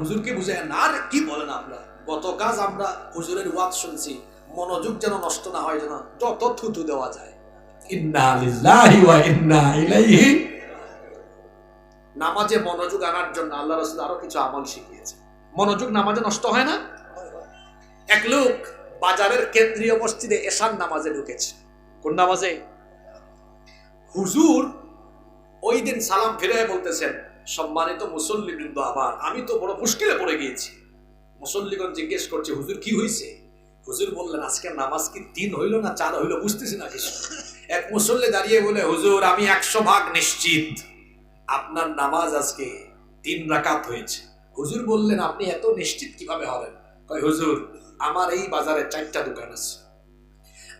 হুজুরকে বুঝায় না। আর কি বলেন আপনারা, গত কাজ আমরা হুজুরের ওয়াজ শুনছি, মনোযোগ যেন নষ্ট না হয়, যেন যত থুতু দেওয়া যায়। ইন্না লিল্লাহি ওয়া ইন্না ইলাইহি। নামাজে মনোযোগ আনার জন্য আল্লাহ রাসূল আরো কিছু আমল শিখিয়েছে। মনোযোগ নামাজে নষ্ট হয় না। এক লোক বাজারের কেন্দ্রীয় মসজিদে এশার নামাজে ঢুকেছে। কোন নামাজে? হুজুর ওই দিন সালাম ফিরে বলতেছেন, সম্মানিত মুসল্লিবৃন্দ, আবার আমি তো বড় মুশকিলে পড়ে গিয়েছি। মুসল্লিগণ জিজ্ঞেস করছে, হুজুর কি হয়েছে? হুজুর বললেন, আজকে নামাজ কি 3 হইল না 4 হইল, বুঝতেছি না কিছু। এক মুসল্লি দাঁড়িয়ে বলে, হুজুর আমি 100% নিশ্চিত আপনার নামাজ আজকে 3 রাকাত হয়েছে। হুজুর বললেন, আপনি এত নিশ্চিত কিভাবে হবেন? কয়, হুজুর আমার এই বাজারে 4টা দোকান আছে,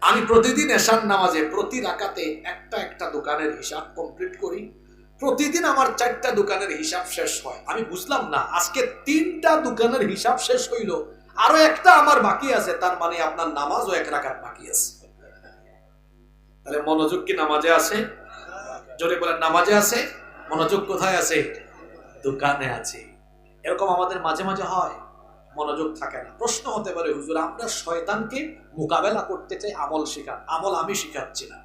আমি প্রতিদিন এশার নামাজে প্রতি রাকাতে একটা দোকানের হিসাব কমপ্লিট করি। প্রতিদিন আমার 4টা দোকানের হিসাব শেষ হয়। আমি বুঝলাম না, আজকে 3টা দোকানের হিসাব শেষ হইল, আরো একটা আমার বাকি আছে, তার মানে আপনার নামাজও 1 রাকাত বাকি আছে। তাহলে মনোযোগ কি নামাজে আছে? জোরে বলেন, নামাজে আছে। মনোযোগ কোথায় আছে? দোকানে আছে। এরকম আমাদের মাঝে মাঝে হয়, মনোযোগ থাকে না। প্রশ্ন হতে পারে, হুজুর আমরা শয়তানকে মোকাবেলা করতে চাই, আমল শেখান। আমল আমি শিখাচ্ছি না,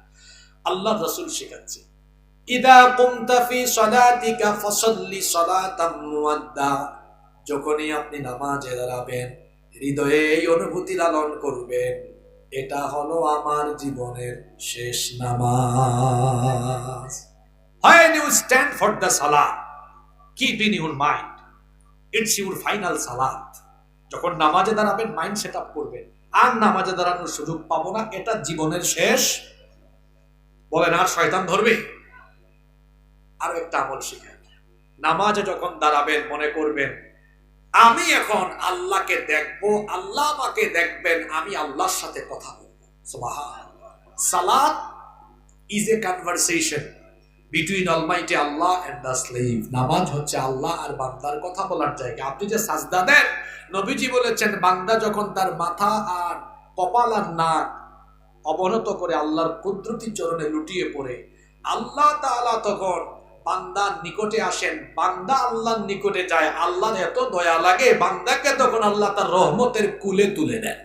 আল্লাহ রাসূল শিখাচ্ছে। ইদা কুমতা ফি সালাতিকা ফাসাল্লি সালাতাম মুওয়াদ্দা। যখনই আপনি নামাজে দাঁড়াবেন, হৃদয়ে এই অনুভূতি লালন করবেন, এটা হলো আমার জীবনের শেষ নামাজ। When you stand for the salah, keep in your mind, it's your final salat. যখন নামাজে দাঁড়াবেন মাইন্ড সেট আপ করবেন, আর নামাজে দাঁড়ানোর সুযোগ পাবো না, এটা জীবনের শেষ। বলেন, আর শয়তান ধরবে? আরো একটা আমল শিখেন, নামাজে যখন দাঁড়াবেন মনে করবেন, আমি এখন আল্লাহকে দেখবো, আল্লাহ আমাকে দেখবেন, আমি আল্লাহর সাথে কথা বলবো। সুবহানাল্লাহ। সালাত is a conversation between almighty Allah and the slave. নামাজ হচ্ছে আল্লাহ আর বান্দার কথা বলার জায়গা। আপনি যে সাজদা দেন, নবীজি বলেছেন, বান্দা যখন তার মাথা আর কপাল আর নাক অবনত করে আল্লাহর কুদরতি চরণে লুটিয়ে পড়ে, আল্লাহ তাআলা তখন বান্দার নিকটে আসেন, বান্দা আল্লাহর নিকটে যায়, আল্লাহর এত দয়া লাগে, বান্দাকে তখন আল্লাহ তার রহমতের কুলে তুলে নেন।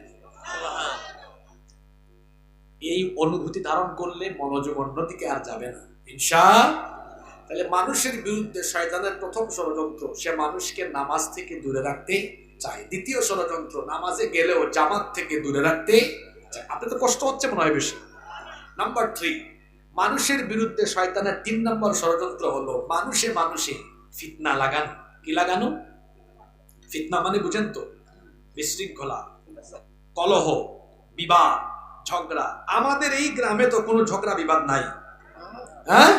এই অনুভূতি ধারণ করলে মনোযোগ অন্যদিকে আর যাবে না, ইনশাআল্লাহ। তাহলে মানুষের বিরুদ্ধে শয়তানের প্রথম ষড়যন্ত্র, সে মানুষকে নামাজ থেকে দূরে রাখতে চায়। দ্বিতীয় ষড়যন্ত্র, নামাজে গেলেও জামাত থেকে দূরে রাখতে চায়। আপনার তো কষ্ট হচ্ছে মনে হয় বেশি। নাম্বার 3, মানুষের বিরুদ্ধে শয়তানের 3 নম্বর ষড়যন্ত্র হলো মানুষে ফিতনা লাগানো। কি লাগানো? ফিতনা মানে বুঝেন তো, বিশৃঙ্খলা, কলহ, বিবাদ, ঝগড়া। আমাদের এই গ্রামে তো কোনো ঝগড়া বিবাদ নাই, হ্যাঁ?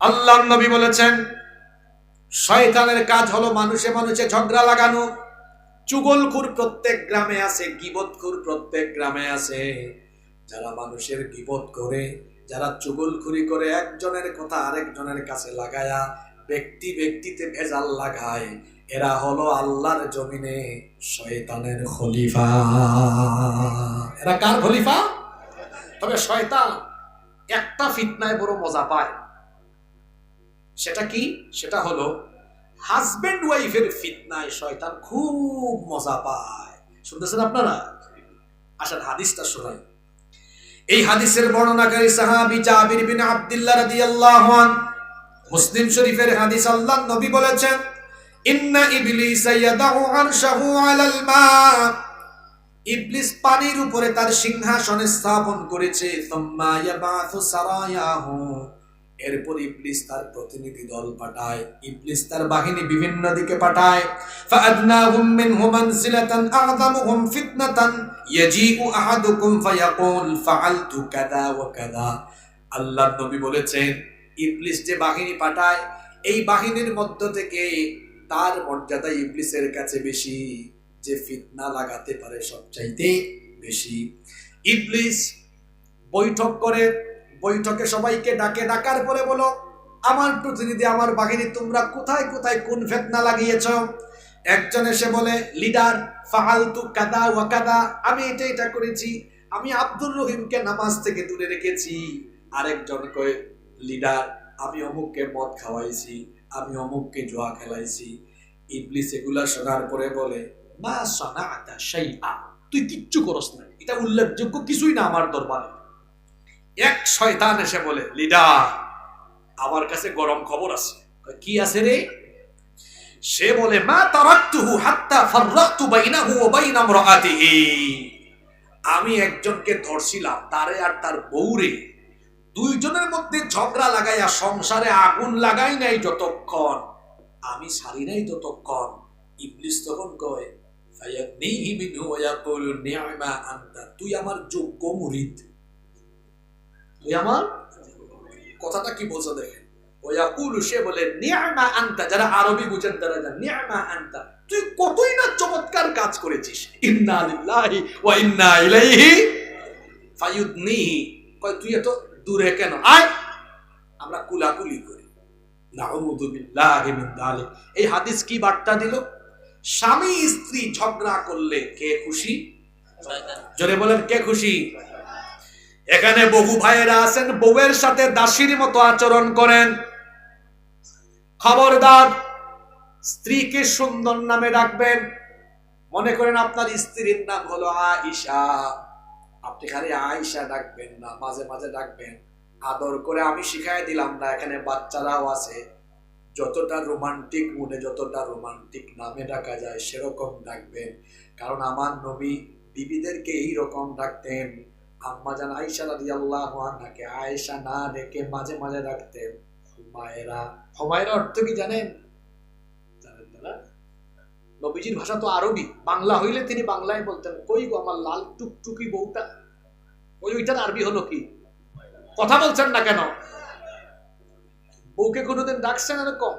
আল্লাহর নবী বলেছেন, শয়তানের কাজ হলো মানুষে ঝগড়া লাগানো। চুগলখোর প্রত্যেক গ্রামে আছে, গীবতখোর প্রত্যেক গ্রামে আছে। যারা মানুষের গীবত করে, যারা চুগলখুরি করে, একজনের কথা আরেকজনের কাছে লাগায়া ব্যক্তিতে ভেজাল লাগায়, এরা হলো আল্লাহর জমিনে শয়তানের খলিফা। এরা কার খলিফা? তবে শয়তান একটা ফিতনায় বড় মজা পায়। সেটা কি? সেটা হলো হাজবেন্ড ওয়াইফের ফিতনায় শয়তান খুব মজা পায়। শুনতেছেন আপনারা? আসেন হাদিসটা শোনাই। এই হাদিসের বর্ণনাকারী সাহাবী জাবির বিন আব্দুল্লাহ রাদিয়াল্লাহু আনহু। মুসলিম শরীফের হাদিস। আল্লাহর নবী বলেছেন, ইন্না ইবলিসা ইয়াদাউ আরশাহু আলাল মা। ইবলিস পানির উপরে তার সিংহাসন স্থাপন করেছে। সুম্মা ইয়াবাথু সারায়াহু। এরপর ইবলিস তার প্রতিনিধি দল পাঠায়, ইবলিস তার বাহিনী বিভিন্ন দিকে পাঠায়। ফাআদনাহুম মিনহু মানজিলাতান আ'যামুহুম ফিতনাতান ইয়াজিউ আহাদুকুম ফায়াকুল ফাআলতু কাযা ওয়া কাযা। আল্লাহর নবী বলেছেন, ইবলিস যে বাহিনী পাঠায়, এই বাহিনীর মধ্য থেকে তার মর্যাদা ইবলিসের কাছে বেশি, যে ফিতনা লাগাতে পারে সবচাইতে বেশি। ইবলিস বৈঠক করে, বৈঠকে সবাইকে ডাকার পরে বলো, আমার প্রতিনিধি, আমার বাহিনী, তোমরা কোথায় কোথায় কোন ফিতনা লাগিয়েছো? একজন এসে বলে, লিডার, ফাআলতু কাদা ওয়া কাদা, আমি এটা করেছি, আমি আব্দুর রহিমকে নামাজ থেকে দূরে রেখেছি। আরেকজন কয়, লিডার, আমি অমুককে মদ খাওয়াইছি, আমি অমুককে জুয়া খেলাইছি। ইবলিস এগুলা শোনার পরে বলে, মা সানাআতা শাইআ, তুই কিচ্ছু করস না, এটা উল্লেখযোগ্য কিছুই না আমার দরবারে। এক শয়তান এসে বলে, লিডার আমার কাছে গরম খবর আছে। কি আছে রে? সে বলে, মা তারাকতুহু হাত্তা ফাররাকতু বাইনাহু ওয়া বাইনা ইমরাআতিহি, আমি একজনকে ধরছিলাম, তারে আর তার বউরে, দুইজনের মধ্যে ঝগড়া লাগাইয়া সংসারে আগুন লাগাই নাই যতক্ষণ, আমি সারি নাই ততক্ষণ। ইবলিস তখন কয়, ফায়াদনিহি মিনহু ওয়া ইয়াকুলু নি'মা আনতা, তুই আমার যোগ্য মুরিদ, তুই আমার। কথাটা কি বলছো দেখেন, ওয়া ইয়াকুলু, সে বলে, নি'মা আনতা, যারা আরবি বুঝেন তারা জানেন, নি'মা আনতা, তুই কতই না চমৎকার কাজ করেছিস। ইন্না লিল্লাহি ওয়া ইন্না ইলাইহি। ফায়ুদনিহি, কয় তুই এত দূরে কেন, আয় আমরা কুলাকুলি করি। নাউযু বিল্লাহি মিন যালিক। এই হাদিস কি বার্তা দিল? স্বামী স্ত্রী ঝগড়া করলে কে খুশি? জোরে বলেন, কে খুশি? এখানে বহু ভাইয়েরা আছেন, বউয়ের সাথে দাসীর মতো আচরণ করেন। খবরদার, স্ত্রীকে সুন্দর নামে ডাকবেন। মনে করেন আপনার স্ত্রীর নাম হলো আয়েশা, আপনি খালি আয়েশা ডাকবেন না, মাঝে মাঝে ডাকবেন আদর করে। আমি শিখাই দিলাম না, এখানে বাচ্চারাও আছে, যতটা রোমান্টিক মুডে, যতটা রোমান্টিক নামে ডাকা যায় সেরকম ডাকবেন। কারণ আমার নবী বিবিদেরকে এইরকম ডাকতেন। আম্মাজান আয়েশা রাদিয়াল্লাহু আনহাকে আয়েশা না ডেকে মাঝে মাঝে ডাকতেন হুমায়রা। হুমায়রা অর্থ কি জানেন? নবীজির ভাষা তো আরবি, বাংলা হইলে তিনি বাংলায় বলতেন, কই গো আমার লাল টুকটুকি বউটা, ওইটার আরবি হলো কি? কথা বলছেন না কেন? বউকে কোনোদিন ডাকছেন এরকম?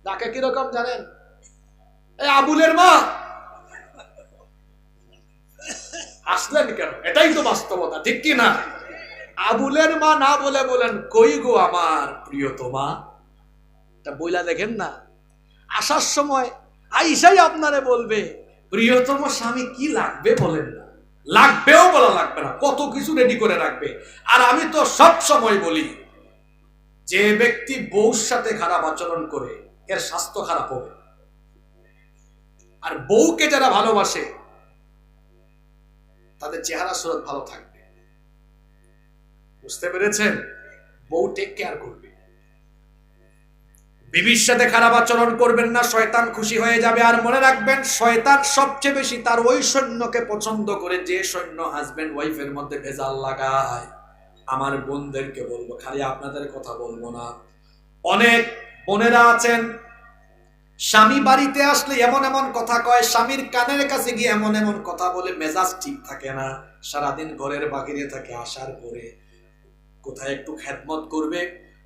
ডাকে কিরকম জানেন? এই আবুলের মা। আসলেন কেন? এটাই তো বাস্তবতা, ঠিক কি না? আবুলের মা না বলে বলেন, কই গো আমার প্রিয়তমা। তা বইলা দেখেন না, আসার সময় আইসাই আপনারে বলবে, প্রিয়তম স্বামী কি লাগবে বলেন না, লাগবেও বলা লাগবে না, কত কিছু রেডি করে রাখবে। আর আমি তো সব সময় বলি, যে ব্যক্তি বউর সাথে খারাপ আচরণ করে এর স্বাস্থ্য খারাপ হবে। আর বউকে যারা ভালোবাসে তাদের চেহারা সুরত ভালো থাকবে। বুঝতে পেরেছেন? বউ টেক কেয়ার করবে। বিবির সাথে খারাপ আচরণ করবেন না, শয়তান খুশি হয়ে যাবে। আর মনে রাখবেন, শয়তান সবচেয়ে বেশি তার ওই সৈন্যকে পছন্দ করে যে সৈন্য হাজবেন্ড ওয়াইফের মধ্যে ভেজাল লাগায়। আমার বোনদেরকে বলবো, খালি আপনাদের কথা বলবো না, অনেক বোনেরা আছেন, স্বামী বাড়িতে আসলে এমন এমন কথা কয়, স্বামীর কানের কাছে গিয়ে এমন এমন কথা বলে, মেজাজ ঠিক থাকে না, সারাদিন ঘরের বাহিরে থাকে। আসার পরে কোথায় একটু খেদমত করবে,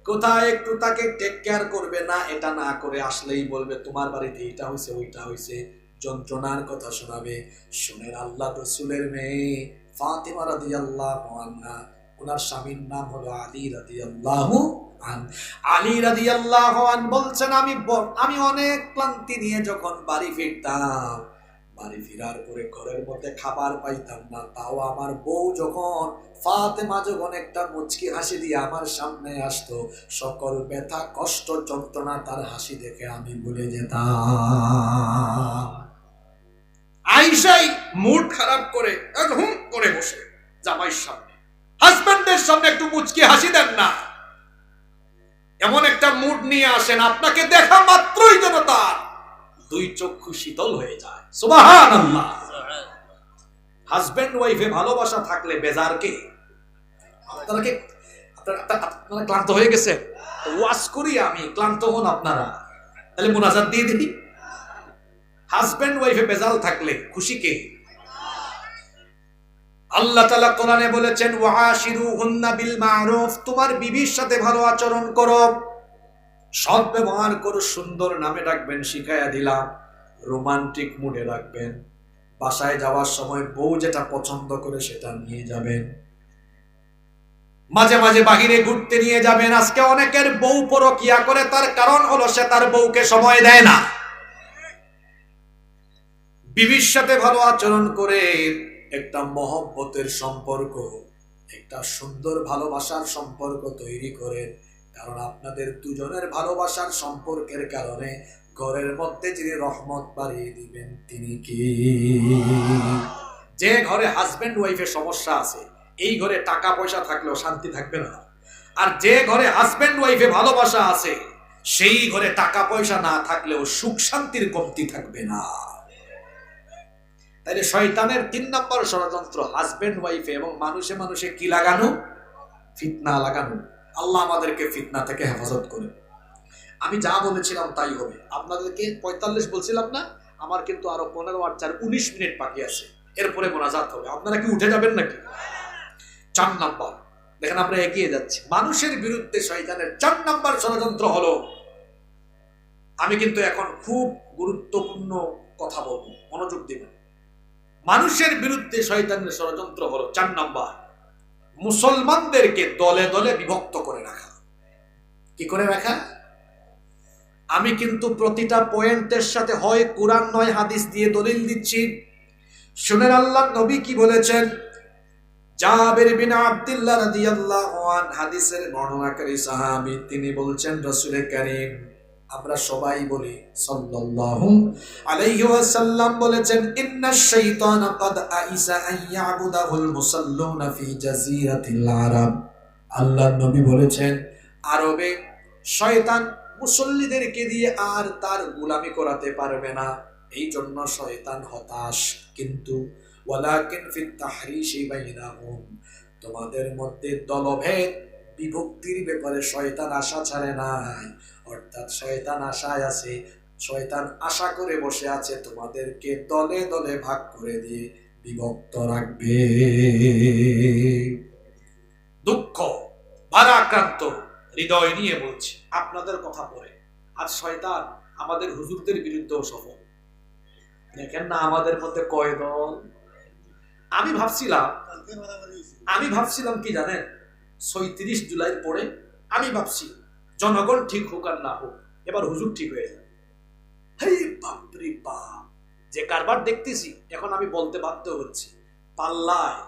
কোথায় একটু তাকে টেক কেয়ার করবে না, এটা না করে আসলেই বলবে তোমার বাড়িতে এটা হয়েছে ওইটা হয়েছে, যন্ত্রণার কথা শোনাবে। শুনেন, আল্লাহ রসুলের মেয়ে ফাতিমা রাদিয়াল্লাহু আনহা, ওনার স্বামীর নাম হলো আলী রাদিয়াল্লাহু আনহু। আলী রাদিয়াল্লাহু আনহু বলছেন, আমি অনেক ক্লান্তি নিয়ে যখন বাড়ি ফিরতাম, বাড়ি ফেরার পরে ঘরের মধ্যে খাবার পাইতাম না, তাও আমার বউ যখন, ফাতেমা যখন একটা মুচকি হাসি দিয়ে আমার সামনে আসতো, সকল ব্যথা কষ্ট যন্ত্রণা তার হাসি দেখে আমি ভুলে যেতাম। আয়েশাই মুড খারাপ করে একদম করে বসে জামাইয়ের সামনে, হাজবেন্ডের সামনে একটু মুচকি হাসি দেন না, এমন একটা মুড নিয়ে আসেন, আপনাকে দেখা মাত্রই যেন তার দুই চক্ষু শীতল হয়ে যায়। সুবহানাল্লাহ। হাজবেন্ড ওয়াইফে ভালোবাসা থাকলে বেজার কে? আপনারা ক্লান্ত হয়ে গেছে, ওয়াজ করি আমি, ক্লান্ত হন আপনারা, তাহলে মুনাজাত দিয়ে দিই। হাজবেন্ড ওয়াইফে বেজাল থাকলে খুশি কে? আল্লাহ তাআলা কোরআনে বলেছেন, ওয়াশিরুহুন্না বিল মা'রুফ, তোমার বিবির সাথে ভালো আচরণ করো, সৎ ব্যবহার করো, সুন্দর নামে ডাকবেন, শিখাইয়া দিলাম। রোমান্টিক মুডে রাখবেন, বাসায় যাওয়ার সময় বউ যেটা পছন্দ করে সেটা নিয়ে যাবেন, মাঝে মাঝে বাহিরে ঘুরতে নিয়ে যাবেন। আজকে অনেকের বউ পরকিয়া করে, তার কারণ হলো সে তার বউকে সময় দেয় না। বিবির সাথে ভালো আচরণ করে একটা মহব্বতের সম্পর্ক, একটা সুন্দর ভালোবাসার সম্পর্ক তৈরি করেন। কারণ আপনাদের দুজনের ভালোবাসার সম্পর্কের কারণে ঘরের মধ্যে যিনি রহমত বাড়িয়ে দিবেন তিনি কি? যে ঘরে হাজবেন্ড ওয়াইফের সমস্যা আছে, এই ঘরে টাকা পয়সা থাকলেও শান্তি থাকবে না। আর যে ঘরে হাজবেন্ড ওয়াইফে ভালোবাসা আছে, সেই ঘরে টাকা পয়সা না থাকলেও সুখ শান্তির কমতি থাকবে না। তাইলে শয়তানের 3 নম্বর ষড়যন্ত্র হাজবেন্ড ওয়াইফে এবং মানুষে মানুষে কি লাগানো? ফিতনা লাগানো। আল্লাহ আমাদেরকে ফিতনা থেকে হেফাজত করে। আমি যা বলেছিলাম তাই হবে। আপনাদেরকে 45 বলছিলাম না, আমার কিন্তু আরো 15 আর 4 19 মিনিট বাকি আছে, এরপরে মোনাজাত হবে। আপনারা কি উঠে যাবেন নাকি? 4 নম্বর দেখেন, আমরা এগিয়ে যাচ্ছি। মানুষের বিরুদ্ধে শয়তানের 4 নম্বর ষড়যন্ত্র হলো, আমি কিন্তু এখন খুব গুরুত্বপূর্ণ কথা বলবো, মনোযোগ দিবেন। মানুষের বিরুদ্ধে শয়তানের ষড়যন্ত্র হলো 4 নম্বর, মুসলমানদেরকে দলে দলে বিভক্ত করে রাখা। কি করে রাখা? আমি কিন্তু প্রতিটা পয়েন্টের সাথে হয় কোরআন নয় হাদিস দিয়ে দলিল দিচ্ছি। শুনেন আল্লাহর নবী কি বলেছেন। জাবের বিন আব্দুল্লাহ রাদিয়াল্লাহু আনহু হাদিসের বর্ণনাকারী সাহাবী, তিনি বলছেন রাসূল কারীম, আমরা সবাই বলি সাল্লাল্লাহু আলাইহি ওয়াসাল্লাম বলেছেন, ইন্নাশ শাইতানা ক্বাদ আইসা আন ইয়াবুদাহুল মুসাল্লুনা ফি জাজিরাতিল আরব। আল্লাহর নবী বলেছেন, আরবে শয়তান মুসল্লিদেরকে দিয়ে আর তার গোলামি করাতে পারবে না, এই জন্য শয়তান হতাশ। কিন্তু ওয়ালাকিন ফিত তাহরিশি বাইনাহুম, তোমাদের মধ্যে দলভেদ বিভক্তির ব্যাপারে শয়তান আশা ছাড়ে নাই। অর্থাৎ শয়তান আশায় আছে, শয়তান আশা করে বসে আছে তোমাদেরকে দলে দলে ভাগ করে দিয়ে বিভক্ত রাখবে। দুঃখ ভারাক্রান্ত হৃদয় নিয়ে বলছি আপনাদের কথা পড়ে, আজ শয়তান আমাদের হুজুরদের বিরুদ্ধেও সফল। দেখেন না আমাদের মধ্যে কয় দল। আমি ভাবছিলাম কি জানেন, ৩৬ জুলাইয়ের পরে আমি ভাবছি জনগণ ঠিক হোক আর না হোক, এবার হুজুর ঠিক হয়ে যাবে। হেই বাপরে বাপ, যে কারবার দেখতেছি এখন আমি বলতে বাধ্য হচ্ছি, পাল্লায়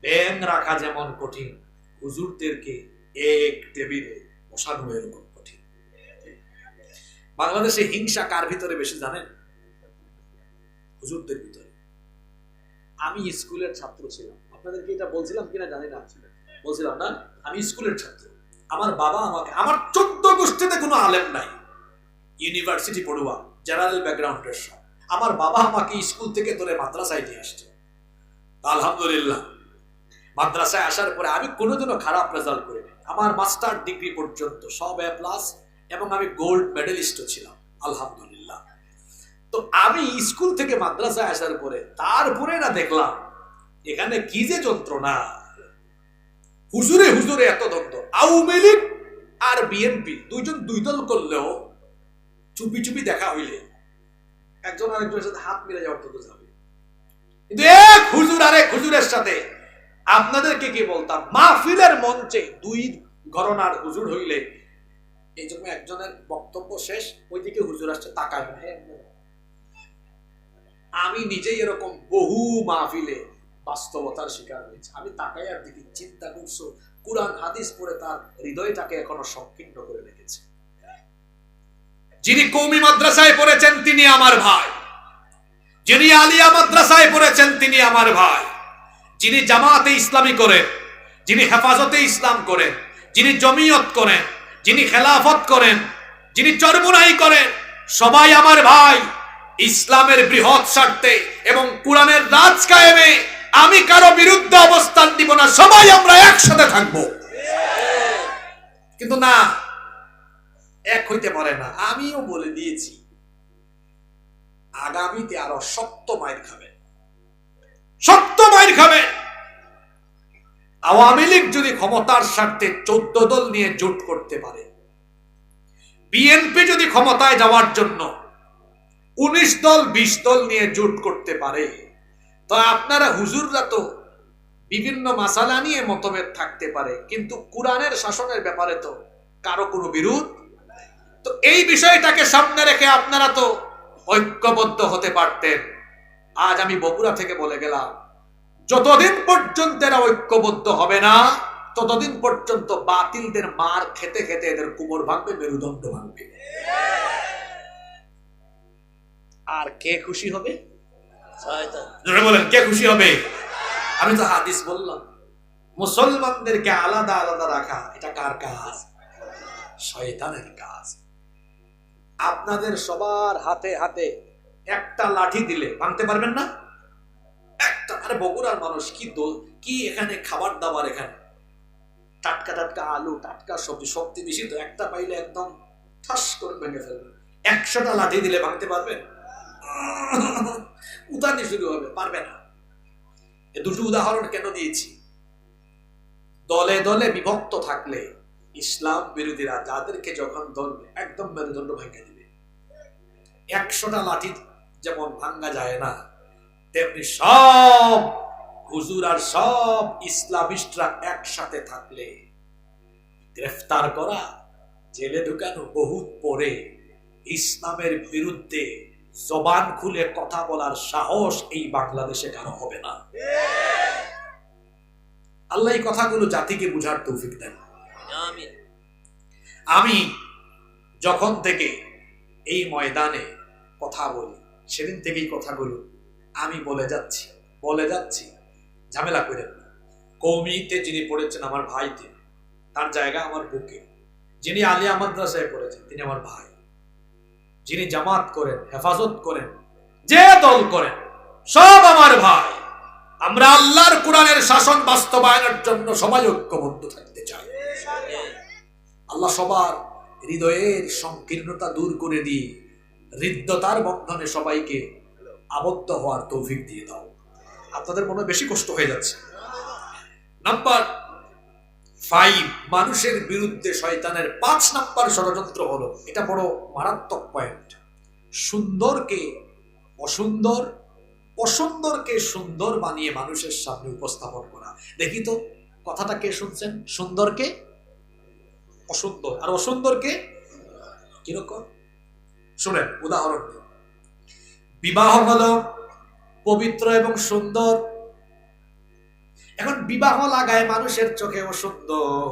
ব্যাং রাখা যেমন কঠিন, হুজুরদেরকে এক টেবিলে বসানো এরকম কঠিন। বাংলাদেশে হিংসা কার ভিতরে বেশি জানেন? হুজুরদের ভিতরে। আমি স্কুলের ছাত্র ছিলাম, আপনাদেরকে এটা বলছিলাম কিনা জানি না, বলছিলাম না? আমি স্কুলের ছাত্র। আমার বাবা আমাকে, আমার 14 গোষ্ঠীতে কোনো আলেম নাই, ইউনিভার্সিটি পড়ুয়া, জেনারেল ব্যাকগ্রাউন্ডের সব। আমার বাবা আমাকে স্কুল থেকে ধরে মাদ্রাসায় নিয়ে আসছে। আলহামদুলিল্লাহ, মাদ্রাসায় আসার পরে আমি কোনোদিনও খারাপ রেজাল্ট করিনি। আমার মাস্টার ডিগ্রি পর্যন্ত সব A+ এবং আমি গোল্ড মেডেলিস্টও ছিলাম, আলহামদুলিল্লাহ। তো আমি স্কুল থেকে মাদ্রাসায় আসার পরে তারপরে না দেখলাম এখানে কি যে যন্ত্রণা। হুজুরে হুজুরে এত দ্বন্দ্ব। আওয়ামী লীগ আর বিএনপি দুইজন দুই দল করলেও চুপি চুপি দেখা হইলে একজন আরেকজনের সাথে হাত মিলে যাওয়ার তো যাবে, কিন্তু এক হুজুর আরেক হুজুরের সাথে, আপনাদেরকে কি বলতাম, মাহফিলের মঞ্চে 2 ঘরানার হুজুর হইলে এই জন্য একজনের বক্তব্য শেষ, ওইদিকে হুজুর আসছে, তাকায় না। আমি নিজেই এরকম বহু মাহফিলে বাস্তবতার শিকার হয়েছে। আমি তাকাইয়ার দিকে চিন্তা করছো, কুরআন হাদিস পড়ে তার হৃদয়টাকে এখনো সংকীর্ণ করে রেখেছে। যিনি কওমি মাদ্রাসায় পড়েছেন তিনি আমার ভাই, যিনি আলিয়া মাদ্রাসায় পড়েছেন তিনি আমার ভাই, যিনি জামাতে ইসলামী করেন, যিনি হেফাজতে ইসলাম করেন, যিনি জমিয়ত করেন, যিনি খেলাফত করেন, যিনি চরমুনাই করেন, সবাই আমার ভাই। ইসলামের বৃহৎ স্বার্থে এবং কোরআনের রাজ কায়েমে আমি কারো বিরুদ্ধে অবস্থান দিব না, সবাই আমরা একসাথে থাকবো। কিন্তু না, এক হইতে পারে না। আমিও বলে দিয়েছি আগামীতে আরো শক্ত মাইর খাবে, শক্ত মাইর খাবে। আওয়ামী লীগ যদি ক্ষমতার স্বার্থে 14 দল নিয়ে জোট করতে পারে, বিএনপি যদি ক্ষমতায় যাওয়ার জন্য 19 দল 20 দল নিয়ে জোট করতে পারে, তো আপনারা হুজুররা তো বিভিন্ন মাসালা নিয়ে মতভেদ থাকতে পারে, কিন্তু কোরআনের শাসনের ব্যাপারে তো কারো কোনো বিরোধ। তো এই বিষয়টাকে সামনে রেখে আপনারা তো ঐক্যবদ্ধ হতে পারতেন। আজ আমি বগুড়া থেকে বলে গেলাম, যতদিন পর্যন্ত এরা ঐক্যবদ্ধ হবে না, ততদিন পর্যন্ত বাতিলদের মার খেতে খেতে এদের কোমর ভাঙবে, মেরুদণ্ড ভাঙবে। আর কে খুশি হবে? শয়তান। জোরে বলেন, কে খুশি হবে? আমি তো হাদিস বললাম, মুসলমানদেরকে আলাদা আলাদা রাখা এটা কার কাজ? শয়তানের কাজ। আপনাদের সবার হাতে হাতে একটা লাঠি দিলে ভাঙতে পারবেন না? একটা, আরে বগুড়ার মানুষ কি এখানে খাবার দাবার, এখানে টাটকা টাটকা আলু, টাটকা সবজি, শক্তি বেশি, তো একটা পাইলে একদম ঠাস করে ভেঙে ফেলবেন। 100টা লাঠি দিলে ভাঙতে পারবেন? উদানি শুরু হবে, পারবে না। এ দুটো উদাহরণ কেন দিয়েছি? দলে দলে বিভক্ত থাকলে ইসলাম বিরোধীরা যাদেরকে যখন ধরবে একদম মেরুদণ্ড ভেঙে দিবে। 100টা লাঠি যেমন ভাঙ্গা যায় না, তেমনি সব হুজুর আর সব ইসলামিস্টরা একসাথে থাকলে গ্রেফতার করা, জেলে ঢুকানো বহুত পরে ইসলামের বিরুদ্ধে জবান খুলে কথা বলার সাহস এই বাংলাদেশে কারো হবে না। আল্লাহ এই কথাগুলো জাতিকে বুঝার তৌফিক দেন। আমি যখন থেকে এই ময়দানে কথা বলি, সেদিন থেকেই কথাগুলো আমি বলে যাচ্ছি, ঝামেলা করেন না। কওমিতে যিনি পড়েছেন আমার ভাই, তিনি, তার জায়গা আমার বুকে। যিনি আলিয়া মাদ্রাসায় পড়েছেন তিনি আমার ভাই। যিনি জামাত করেন, হেফাজত করেন, যে দল করেন, সব আমার ভাই। আমরা আল্লাহর কোরআনের শাসন বাস্তবায়নের জন্য সবাই ঐক্যবদ্ধ থাকতে চাই। আল্লাহ সবার হৃদয়ের সংকীর্ণতা দূর করে দিয়ে হৃদ্যতার বন্ধনে সবাইকে আবদ্ধ হওয়ার তৌফিক দিয়ে দাও। আপনাদের মনে বেশি কষ্ট হয়ে যাচ্ছে। নাম্বার 5, মানুষের বিরুদ্ধে শয়তানের 5 নাম্বার ষড়যন্ত্র হলো, এটা বড় মারাত্মক পয়েন্ট, সুন্দরকে অসুন্দর, অসুন্দরকে সুন্দর বানিয়ে মানুষের সামনে উপস্থাপন করা। দেখি তো কথাটা কে শুনছেন? সুন্দরকে অসুন্দর আর অসুন্দরকে কিরকম? শুনেন, উদাহরণ দিই। বিবাহ হলো পবিত্র এবং সুন্দর। এখন বিবাহ লাগায় মানুষের চোখে অসুন্দর,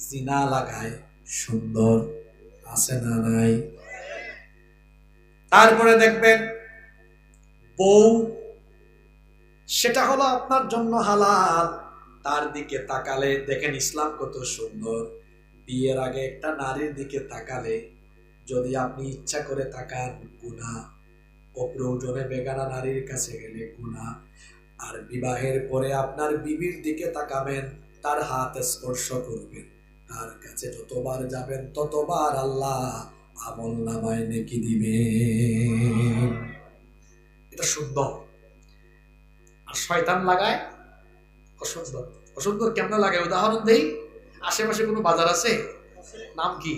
জিনা লাগায় সুন্দর, আছে না নাই? তারপরে দেখবেন বউ, সেটা হলো আপনার জন্য হালাল, তার দিকে তাকালে দেখেন ইসলাম কত সুন্দর। বিয়ের আগে একটা নারীর দিকে তাকালে যদি আপনি ইচ্ছা করে তাকান গুনাহ, অপ্রয়োজনে বেগানা নারীর কাছে গেলে গুনাহ। আর বিবাহের পরে আপনার বিবির দিকে তাকাবেন, তার হাত স্পর্শ করবেন, তার কাছে যতবার যাবেন ততবার আল্লাহ আমল নামায় নেকি দিবেন। এটা সুন্দর। আর শয়তান লাগায় অসুন্দর। অসুন্দর কেমন লাগে? উদাহরণ দেই। আশেপাশে কোনো বাজার আছে? নাম কি?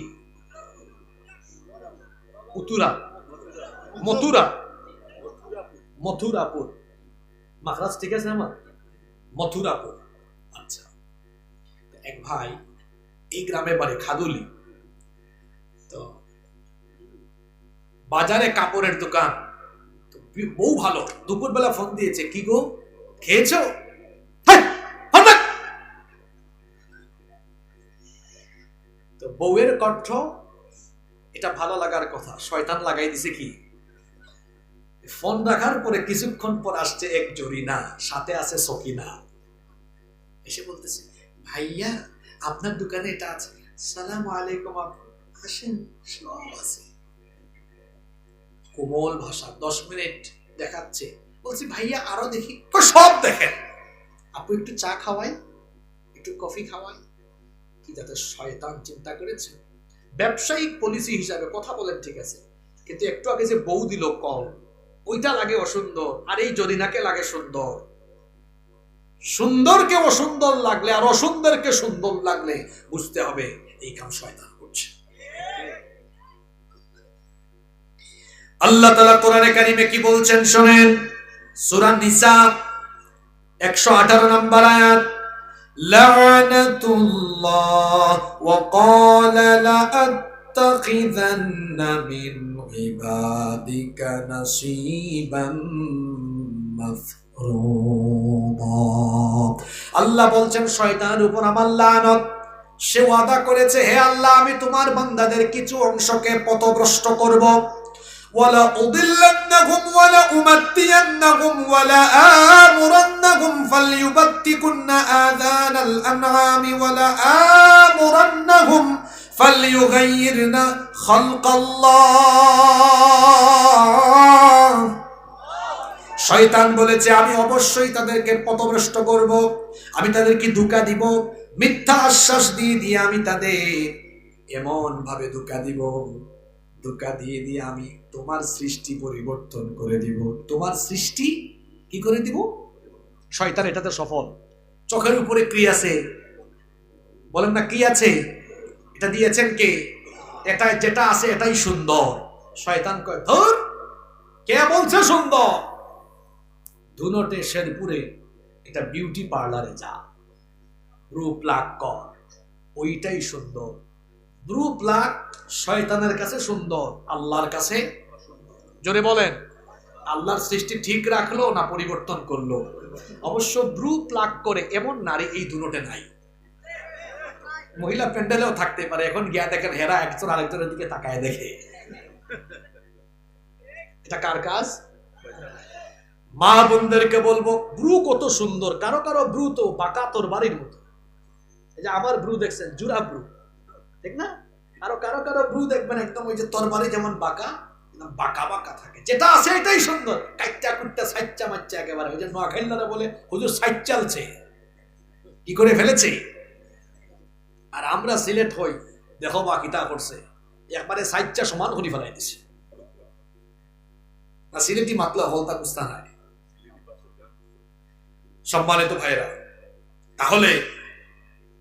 মথুরাপুর। মাখরাজ ঠিক আছে আমার? মথুরাপুর। আচ্ছা, এক ভাই এই গ্রামে বাড়ি, খাদুলি, তো বাজারে কাপড়ের দোকান, বউ ভালো, দুপুরবেলা ফোন দিয়েছে, কি গো খেয়েছো? তো বউয়ের কণ্ঠ, এটা ভালো লাগার কথা, শয়তান লাগাই দিছে কি? ফোন রাখার পরে কিছুক্ষণ পর আসছে এক জরিনা, সাথে আছে সকিনা, এসে বলতেছে, ভাইয়া আপনার দোকানে এটা আছে। সালাম আলাইকুম, আসেন, সব আছে। কোমল ভাষা, 10 মিনিট দেখাচ্ছে, বলছি ভাইয়া আরো দেখি, সব দেখেন। আপু একটু চা খাওয়াই, একটু কফি খাওয়াই, কি যাতে শয়তান চিন্তা করেছে ব্যবসায়িক পলিসি হিসাবে কথা বলেন, ঠিক আছে, কিন্তু একটু আগে যে বউ দিল কল, ওইটা লাগে অসুন্দর, আর এই জরিনাকে লাগে সুন্দর। সুন্দরকে অসুন্দর লাগলে আর অসুন্দরকে সুন্দর লাগলে বুঝতে হবে এই কাম শয়তান করছে। আল্লাহ তাআলা কোরআনে কারিমে কি বলছেন শুনেন, সূরা নিসা 118 নম্বর আয়াত, লা'নাতুল্লাহ ওয়া ক্বালা লা'আত্তাখিযান্না মিন ইবাদিকা নাসীবাম মাফরুদা। আল্লাহ বলছেন শয়তানের উপর আমার লানত। সে ওয়াদা করেছে, হে আল্লাহ আমি তোমার বান্দাদের কিছু অংশকে পথভ্রষ্ট করব। ওয়ালা উদিল্লান্নাহুম ওয়ালা উমাত্তিয়ান্নাহুম ওয়ালা আমুরান্নাহুম ফালইউবাত্তিকুন্না আযানাল আনআমি ওয়ালা আমুরান্নাহুম ফালইউগাইয়িরনা খালকাল্লাহ। শয়তান বলেছে আমি অবশ্যই তাদেরকে পথভ্রষ্ট করব, আমি তাদেরকে ধোঁকা দিব, মিথ্যা আশ্বাস দিয়ে দিয়ে আমি তাদের এমন ভাবে ধোঁকা দিব, ধোঁকা দিয়ে দিয়ে আমি তোমার সৃষ্টি পরিবর্তন করে দিব। তোমার সৃষ্টি কি করে দিব? শয়তান এটাতে সফল। চোখের উপরে কি আছে বলেন না, কি আছে? এটা দিয়েছেন কে? এটা যেটা আছে এটাই সুন্দর। শয়তান কয় ধুর, কে বলছে সুন্দর? ধুনটে শেরপুরে এটা বিউটি পার্লারে যা, ব্রু প্লাক কর, ওইটাই সুন্দর। ব্রু প্লাক শয়তানের কাছে সুন্দর, আল্লাহর কাছে জোরে বলেন, আল্লাহর সৃষ্টি ঠিক রাখলো না পরিবর্তন করলো? অবশ্য ব্রু প্লাক করে এমন নারী এই দুনোটে নাই। মহিলা প্যান্ডেলেও থাকতে পারে, এখন গিয়া দেখেন হেরা একজন আরেকজনের দিকে তাকায় দেখে। এটা কার কাজ? মা বোনদেরকে বলবো, ব্রু কত সুন্দর। কারো কারো ব্রু তো বাঁকা তোর বাড়ির মতো। এই যে আমার ব্রু দেখছেন, জুরা ব্রু, ঠিক না? কারো কারো কারো ব্রু দেখবেন একদম ওই যে তোর বাড়ি যেমন বাঁকা, একদম বাঁকা বাঁকা থাকে। যেটা আছে এটাই সুন্দর, কাইচ্চা কুট্টা সাইচ্চা মাচ্চা একেবারে। ওই যে নোয়াখালীরা বলে হুজুর সাইচ চালছে, কি করে ফেলেছে। আর আমরা সিলেট হই, দেখো বা কিতা করছে, একবারে সাইচ্চা সমান হরি ফেলাই দিছে। না সিলেটি মাতলা হলতা কুস্তা নাই। সম্মানিত ভাইরা, তাহলে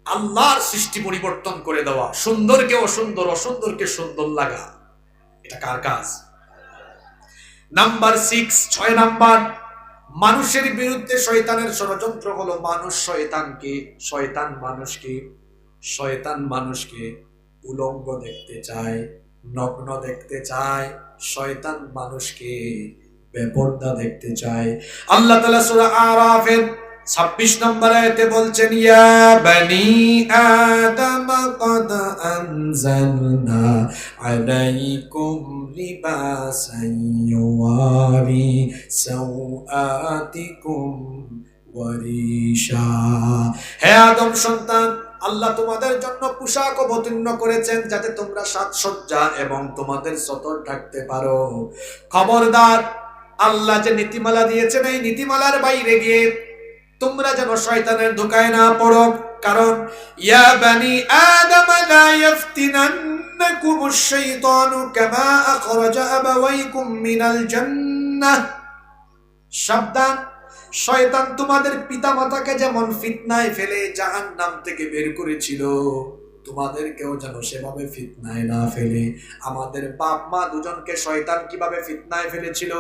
আল্লাহর সৃষ্টি পরিবর্তন করে দেওয়া, সুন্দরকে অসুন্দর, অসুন্দরকে সুন্দর লাগা, এটা কার কাজ? নাম্বার 6, 6 নাম্বার, মানুষের বিরুদ্ধে শয়তানের ষড়যন্ত্র হলো মানুষ শয়তান মানুষকে উলঙ্গ দেখতে চায়, নগ্ন দেখতে চায়, শয়তান মানুষকে বেপরদা দেখতে চায়। আল্লাহ তাআলা সূরা আরাফের 26 নম্বর আয়াতে বলছেন, ইয়া বনি আদম ক্বাদ আনজালনা আলাইকুম লিবাসান ইউওয়ারি সাওআতিকুম ওয়ারিশা। হে আদম সন্তান, আল্লাহ তোমাদের জন্য পোশাক অবতীর্ণ করেছেন যাতে তোমরা সাজসজ্জা এবং তোমাদের সতর ঢাকতে পারো। খবরদার, আল্লাহ যে নীতিমালা দিয়েছেন এই নীতিমালার বাইরে গিয়ে তোমরা যেন শয়তানের ধোঁকায় না পড়ো। কারণ ইয়া বনি আদম লা ইফতিনান্নাকুমুশ শাইতানু কামা আখরাজা আবাওয়াইকুম মিনাল জান্নাহ। সাবধান, শয়তান তোমাদের পিতামাতাকে যেমন ফিতনায় ফেলে জাহান্নাম থেকে বের করেছিল, তোমাদেরকেও যেন সেভাবে ফিতনায় না ফেলে। আমাদের বাপ মা দুজনকে শয়তান কিভাবে ফিতনায় ফেলেছিল?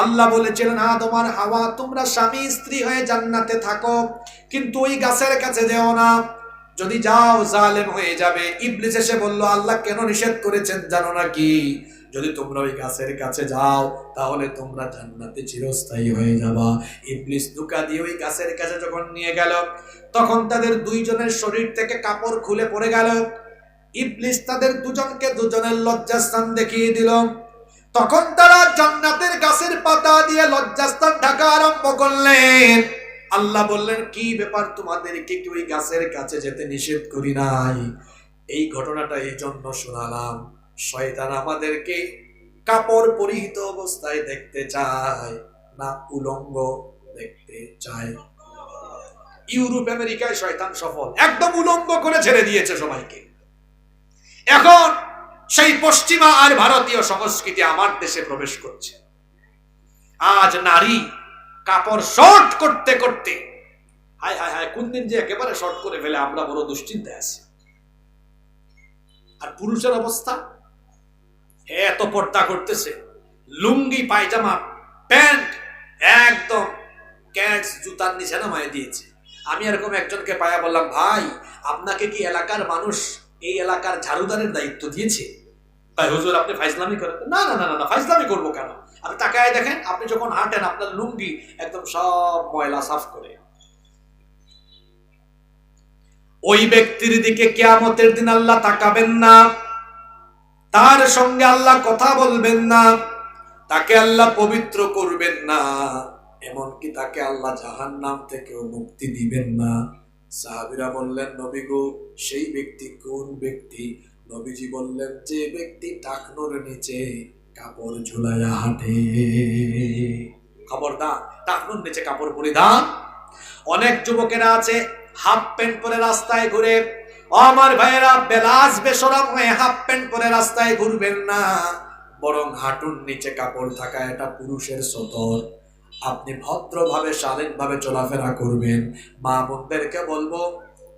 আল্লাহ বলেছিলেন, আদম আর হাওয়া তোমরা স্বামী স্ত্রী হয়ে জান্নাতে থাকো, কিন্তু ওই গাছের কাছে যেও না, যদি যাও জালেম হয়ে যাবে। ইবলিস এসে বলল, আল্লাহ কেন নিষেধ করেছেন জানো নাকি? যদি তোমরা ওই গাছের কাছে যাও তাহলে তোমরা জান্নাতে চিরস্থায়ী হয়ে যাবা। ইবলিস ধোঁকা দিয়ে ওই গাছের কাছে যখন নিয়ে গেল, তখন তাদের দুইজনের শরীর থেকে কাপড় খুলে পড়ে গেল। ইবলিস তাদের দুজনকে দুজনের লজ্জাস্থান দেখিয়ে দিল। তখন তারা জান্নাতের গাছের পাতা দিয়ে লজ্জাস্থান ঢাকা আরম্ভ করলেন। আল্লাহ বললেন, কি ব্যাপার, তোমাদেরকে কি ওই গাছের কাছে যেতে নিষেধ করি নাই? এই ঘটনাটা এই জন্য শোনালাম, শয়তান আমাদেরকে কাপড় পরিহিত অবস্থায় দেখতে চায় না উলঙ্গ দেখতে চায়। ইউরোপ আমেরিকায় শয়তান সফল, একদম উলঙ্গ করে ছেড়ে দিয়েছে সবাইকে। এখন সেই পশ্চিমা আর ভারতীয় সংস্কৃতি আমার দেশে প্রবেশ করছে। আজ নারী কাপড় শর্ট করতে করতে হায় হায় হায়, কোন দিন যে একেবারে শর্ট করে ফেলে আমরা বড় দুশ্চিন্তায় আছি। আর পুরুষের অবস্থা, এত পর্দা করতেছে, লুঙ্গি পায়জামা প্যান্ট একদম ক্যাটস জুতার নিচে নামায় দিয়েছে। আমি এরকম একজনকে পায়া বললাম, ভাই আপনাকে কি এলাকার মানুষ এই এলাকার ঝাড়ুদারের দায়িত্ব দিয়েছে? তাই হুজুর আপনি ফাইজলামি করেন? না না না না, ফাইজলামি করবো কেন? আপনি তাকায় দেখেন, আপনি যখন হাঁটেন আপনার লুঙ্গি একদম সব ময়লা সাফ করে। ওই ব্যক্তির দিকে কিয়ামতের দিন আল্লাহ তাকাবেন না, তার সঙ্গে আল্লাহ কথা বলবেন না। তাকে আল্লাহ পবিত্র করবেন না, এমনকি তাকে আল্লাহ জাহান্নাম থেকেও মুক্তি দিবেন না। সাহাবীরা বললেন, নবী গো, সেই ব্যক্তি কোন ব্যক্তি? নবীজি বললেন, যে ব্যক্তি টাকনোর নিচে কাপড় ঝুলাইয়া হাঁটে। খবরদার, টাকনোর নিচে কাপড় পরিধান। অনেক যুবকেরা আছে হাফ প্যান্ট পরে রাস্তায় ঘুরে। আমার ভাইয়েরা, বেলাস বেশরম হয়ে হাফ প্যান্ট পরে রাস্তায় ঘুরবেন না, বরং হাঁটুর নিচে কাপড় থাকা এটা পুরুষের সতর। আপনি ভদ্রভাবে শালীনভাবে চলাফেরা করবেন। মা বোনদেরকে বলবো,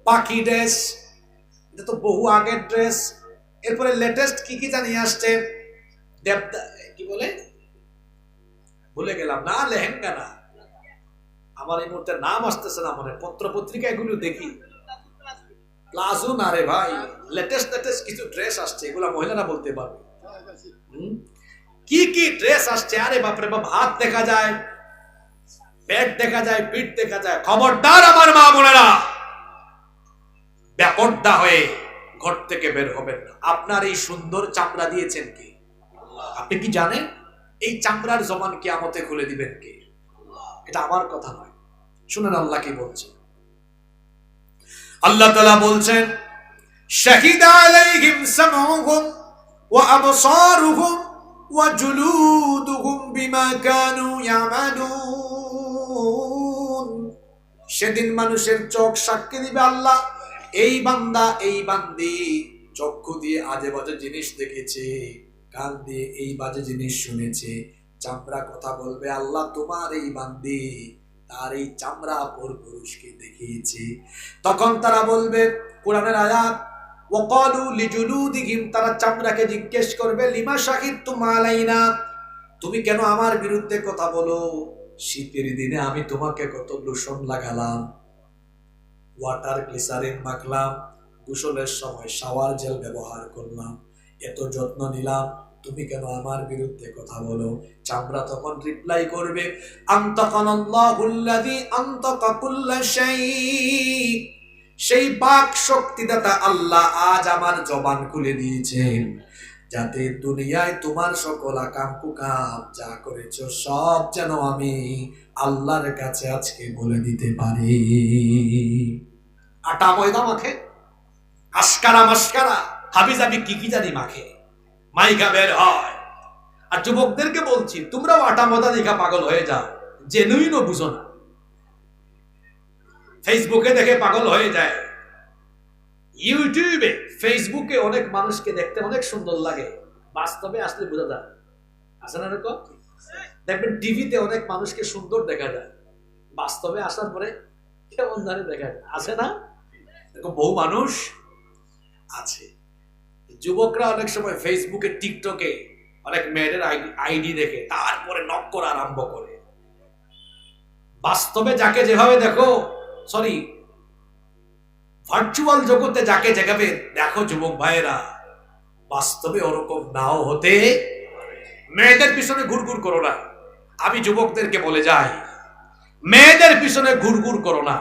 পাখি ড্রেস, এটা তো বহু আগের ড্রেস। এরপরে লেটেস্ট কি কি জানিয়ে আসছে, দেবদা কি বলে ভুলে গেলাম না, লেহেঙ্গা না, আমার এই মুহূর্তে নাম আসতেছে না মনে। পত্র পত্রিকা এগুলো দেখি, প্লাজো না রে ভাই, লেটেস্ট কিছু ড্রেস আসছে, এগুলা মহিলারা বলতে পারবে। কি কি ড্রেস আসছে, আরে বাপরে বাপ, হাত দেখা যায়, পেট দেখা যায়, পিঠ দেখা যায়। খবরদার আমার মা বোনেরা, বেপর্দা হয়ে ঘর থেকে বের হবেন না। আপনার এই সুন্দর চামড়া দিয়েছেন কে? আপনি কি জানেন এই চামড়ার জবান কিয়ামতে খুলে দিবেন কে? এটা আমার কথা নয়, শুনেন আল্লাহ কি বলছেন। আল্লাহ তাআলা বলছেন, শাহিদা আলাইহিম সামউহুম ওয়া আবসারুহুম ওয়া জুলুদুহুম বিমা কানু ইয়ামালুন। সেদিন মানুষের চোখ সাক্ষী দিবে, আল্লাহ এই বান্দা এই বান্দি চক্ষু দিয়ে আজে বাজে জিনিস দেখেছে, কান দিয়ে এই বাজে জিনিস শুনেছে, চামড়া কথা বলবে, আল্লাহ তোমার এই বান্দি তার এই চামড়া পর পুরুষকে দেখিয়েছে। তখন তারা বলবে, কোরআনের আয়াত, ওয়াকালু লিজুলুদিহিম, তারা চামড়াকে জিজ্ঞেস করবে, লিমা শাহিদতুম আলাইনা, তুমি কেন আমার বিরুদ্ধে কথা বলো? শীতের দিনে আমি তোমাকে কত লোশন লাগালাম, ওয়াটার গ্লিসারিন মাখলাম, গোসলের সময় শাওয়ার জেল ব্যবহার করলাম, এত যত্ন নিলাম, তুমি কেন আমার বিরুদ্ধে কথা বলো? চামড়া তখন রিপ্লাই করবে, আনতাকানাল্লাহুল্লাযী আনতাকা কুল্লা শাই, সেই বাক শক্তিদাতা আল্লাহ আজ আমার জবান খুলে দিয়েছেন, যাতে দুনিয়ায় তোমার সকল আকাম কুকাম যা করেছ সব যেন আমি আল্লাহর কাছে আজকে বলে দিতে পারি। আটা ময়দা মাখে, আশকারা মাস্কারা হাবিজাবি কি কি জানি মাখে, মাইকা বের হয়। আর যুবকদেরকে বলছি, তোমরাও আটা ময়দা দেখা পাগল হয়ে যাও, জেনুইনও বুঝো না, ফেসবুকে দেখে পাগল হয়ে যায়। ইউটিউবে ফেসবুকে অনেক মানুষকে দেখতে অনেক সুন্দর লাগে, বাস্তবে আসলে বোঝা যায়। আছে না এরকম? দেখবেন টিভিতে অনেক মানুষকে সুন্দর দেখা যায়, বাস্তবে আসার পরে কেমন জানি দেখা যায়। আছে না এরকম বহু মানুষ? আছে। যুবকরা অনেক সময় ফেসবুকে টিকটকে অনেক মেয়েদের আইডি দেখে তারপরে নক করা আরম্ভ করে। বাস্তবে যাকে যেভাবে দেখো, সরি ভার্চুয়াল জগতে যাকে যেভাবে দেখো যুবক ভাইয়েরা, বাস্তবে ওরকম নাও হতে। মেয়েদের পিছনে ঘুরঘুর করো না, আমি যুবকদেরকে বলে যাই, মেয়েদের পিছনে ঘুরঘুর করো না,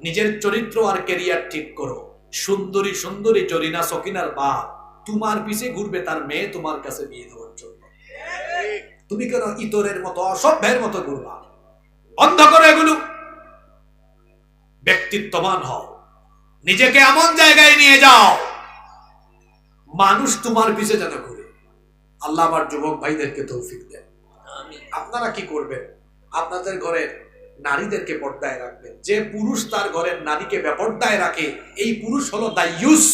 নিজের চরিত্র আর ক্যারিয়ার ঠিক করো। সুন্দরী সুন্দরী জরিনা সকিনার বাপ তোমার পিছে ঘুরবে তার মেয়ে তোমার কাছে বিয়ে দেওয়ার জন্য, তুমি কেন ইতরের মতো অসভ্যের মতো ঘুরবা? বন্ধ করো এগুলো, ব্যক্তিত্ববান হও, নিজেকে এমন জায়গায় নিয়ে যাও মানুষ তোমার পিছে যেন ঘুরে। আল্লাহ আমার যুবক ভাইদেরকে তৌফিক দেন। আপনারা কি করবেন? আপনাদের ঘরের নারীদেরকে পর্দায় রাখবেন। যে পুরুষ তার ঘরের নারীকে বেপর্দায় রাখে, এই পুরুষ হলো দাইয়ুস,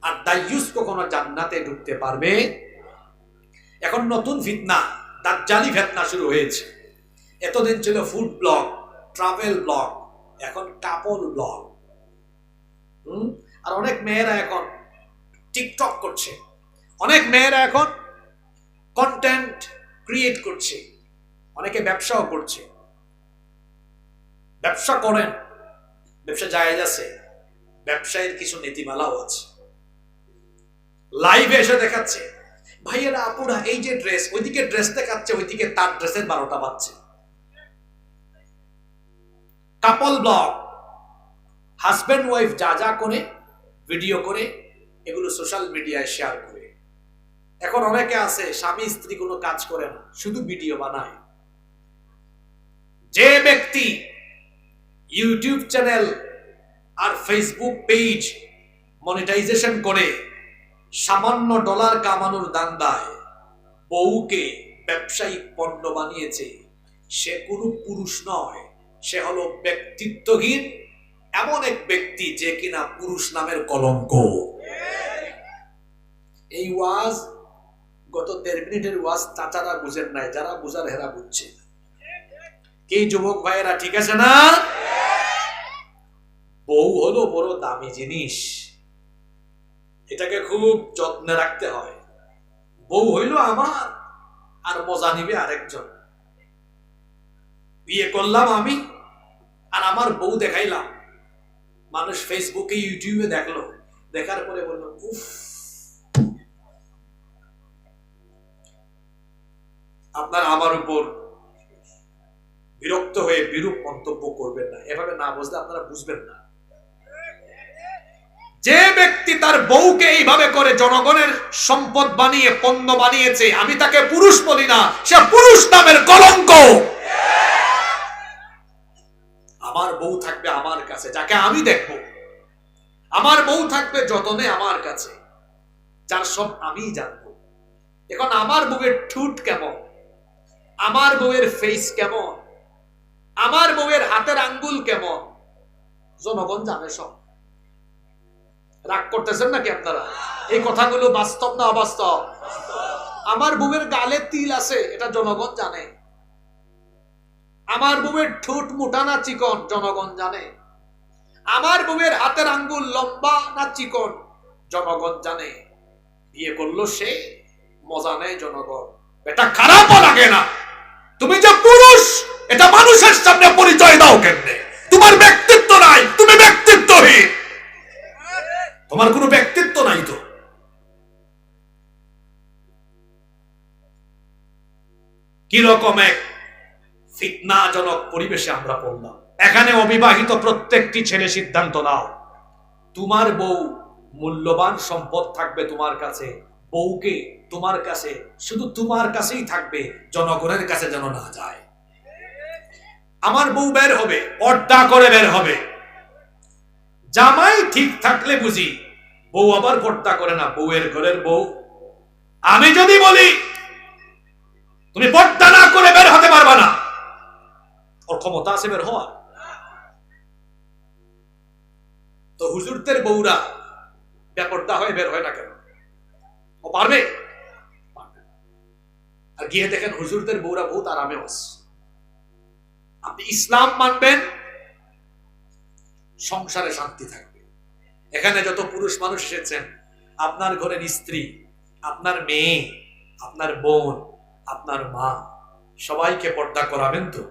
আর দাইয়ুস কখনো জান্নাতে ঢুকতে পারবে। এখন নতুন ফিতনা, দাজ্জালি ফিতনা শুরু হয়েছে। এতদিন ছিল ফুড ব্লগ, ট্রাভেল ব্লগ, এখন কাপড় ব্লগ। আর অনেক মেয়েরা এখন টিকটক করছে, অনেক মেয়েরা এখন কন্টেন্ট ক্রিয়েট করছে, অনেকে ব্যবসাও করছে। ব্যবসা করেন, ব্যবসা জায়েজ আছে, ব্যবসায়ের কিছু নীতিমালাও আছে। লাইভে এসে দেখাচ্ছে, ভাইয়েরা আপুরা এই যে ড্রেস, ওইদিকে ড্রেস দেখাচ্ছে, ওইদিকে তার ড্রেসের 12টা বাজছে। কাপল ব্লগ, হাজব্যান্ড ওয়াইফ যা যা করে ভিডিও করে এগুলো সোশ্যাল মিডিয়ায় শেয়ার করে। এখন অনেকে আছে স্বামী স্ত্রী কোনো কাজ করে না, শুধু ভিডিও বানায়। যে ব্যক্তি ইউটিউব চ্যানেল আর ফেসবুক পেজ মনিটাইজেশন করে সামান্য ডলার কামানোর দান্দায় বউকে ব্যবসায়িক পণ্য বানিয়েছে, সে কোনো পুরুষ নয়, সে হলো ব্যক্তিত্বহীন এমন এক ব্যক্তি যে কিনা পুরুষ নামের কলঙ্ক। এই ওয়াজ গত 1.5 মিনিটের ওয়াজ চাচারা বুঝেন নাই, যারা বুঝার হেরা বুঝছে। কে যুবক ভাইয়েরা ঠিক আছে না? বউ হলো বড় দামি জিনিস, এটাকে খুব যত্নে রাখতে হয়। বউ হইল আমার, আর মজা নিবে আরেকজন। বিয়ে করলাম আমি, আর আমার বউ দেখাইলাম, মানুষ ফেসবুকে ইউটিউবে দেখলো, দেখার পরে বললো উফ। আপনারা আমার উপর বিরক্ত হয়ে বিরূপ মন্তব্য করবেন না, এভাবে না বুঝলে আপনারা বুঝবেন না। যে ব্যক্তি তার বউকে এইভাবে করে জনগণের সম্পদ বানিয়ে পণ্য বানিয়েছে, আমি তাকে পুরুষ বলি না, সে পুরুষ নামের কলঙ্ক। আমার বউ থাকবে আমার কাছে, যাকে আমি দেখব। আমার বউ থাকবে যতনে আমার কাছে, যার সব আমি জানবো। এখন আমার বউয়ের ঠোঁট কেমন, আমার বউয়ের ফেস কেমন, আমার বউয়ের হাতের আঙ্গুল কেমন, জনগণ জানে সব। রাগ করতেছেন নাকি আপনারা? এই কথাগুলো বাস্তব না অবাস্তব? আমার বউয়ের গালে তিল আছে, এটা জনগণ জানে। আমার বউয়ের ঠোঁট মোটা না চিকন, জনগণ জানে। আমার বউয়ের হাতের আঙ্গুল লম্বা না চিকন, জনগণ জানে। বিয়ে করলো সে, মজা নেয় জনগণ। এটা খারাপও লাগে না। তুমি যে পুরুষ, এটা মানুষের সামনে পরিচয় দাও কেমনে? তোমার ব্যক্তিত্ব নাই, তুমি ব্যক্তিত্বহীন, তোমার কোনো ব্যক্তিত্ব নাই। তো কি রকম এক ফিতনাজনক পরিবেশে আমরা পড়লাম। এখানে অবিবাহিত প্রত্যেকটি ছেলে সিদ্ধান্ত নাও, তোমার বউ মূল্যবান সম্পদ থাকবে তোমার কাছে, বউকে তোমার কাছে, শুধু তোমার কাছেই থাকবে, জনগণের কাছে যেন না যায়। আমার বউ বের হবে, পর্দা করে বের হবে। জামাই ঠিক থাকলে বুঝি, বউ আবার পর্দা করে না, বউয়ের ঘরের বউ। আমি যদি বলি তুমি পর্দা না করে বের হতে পারবা না, ওর ক্ষমতা আছে বের হওয়ার? তো হুজুরদের বউরা বেপর্দা হয়ে বের হয় না কেন? ও পারবে? আর গিয়ে দেখেন হুজুরদের বউরা বহুত আরামে আছে। আপনি ইসলাম মানবেন, সংসারে শান্তি থাকবে। এখানে যত পুরুষ মানুষ এসেছেন, আপনার ঘরের স্ত্রী, আপনার মেয়ে, আপনার বোন, আপনার মা, সবাইকে পর্দা করাবেন তো?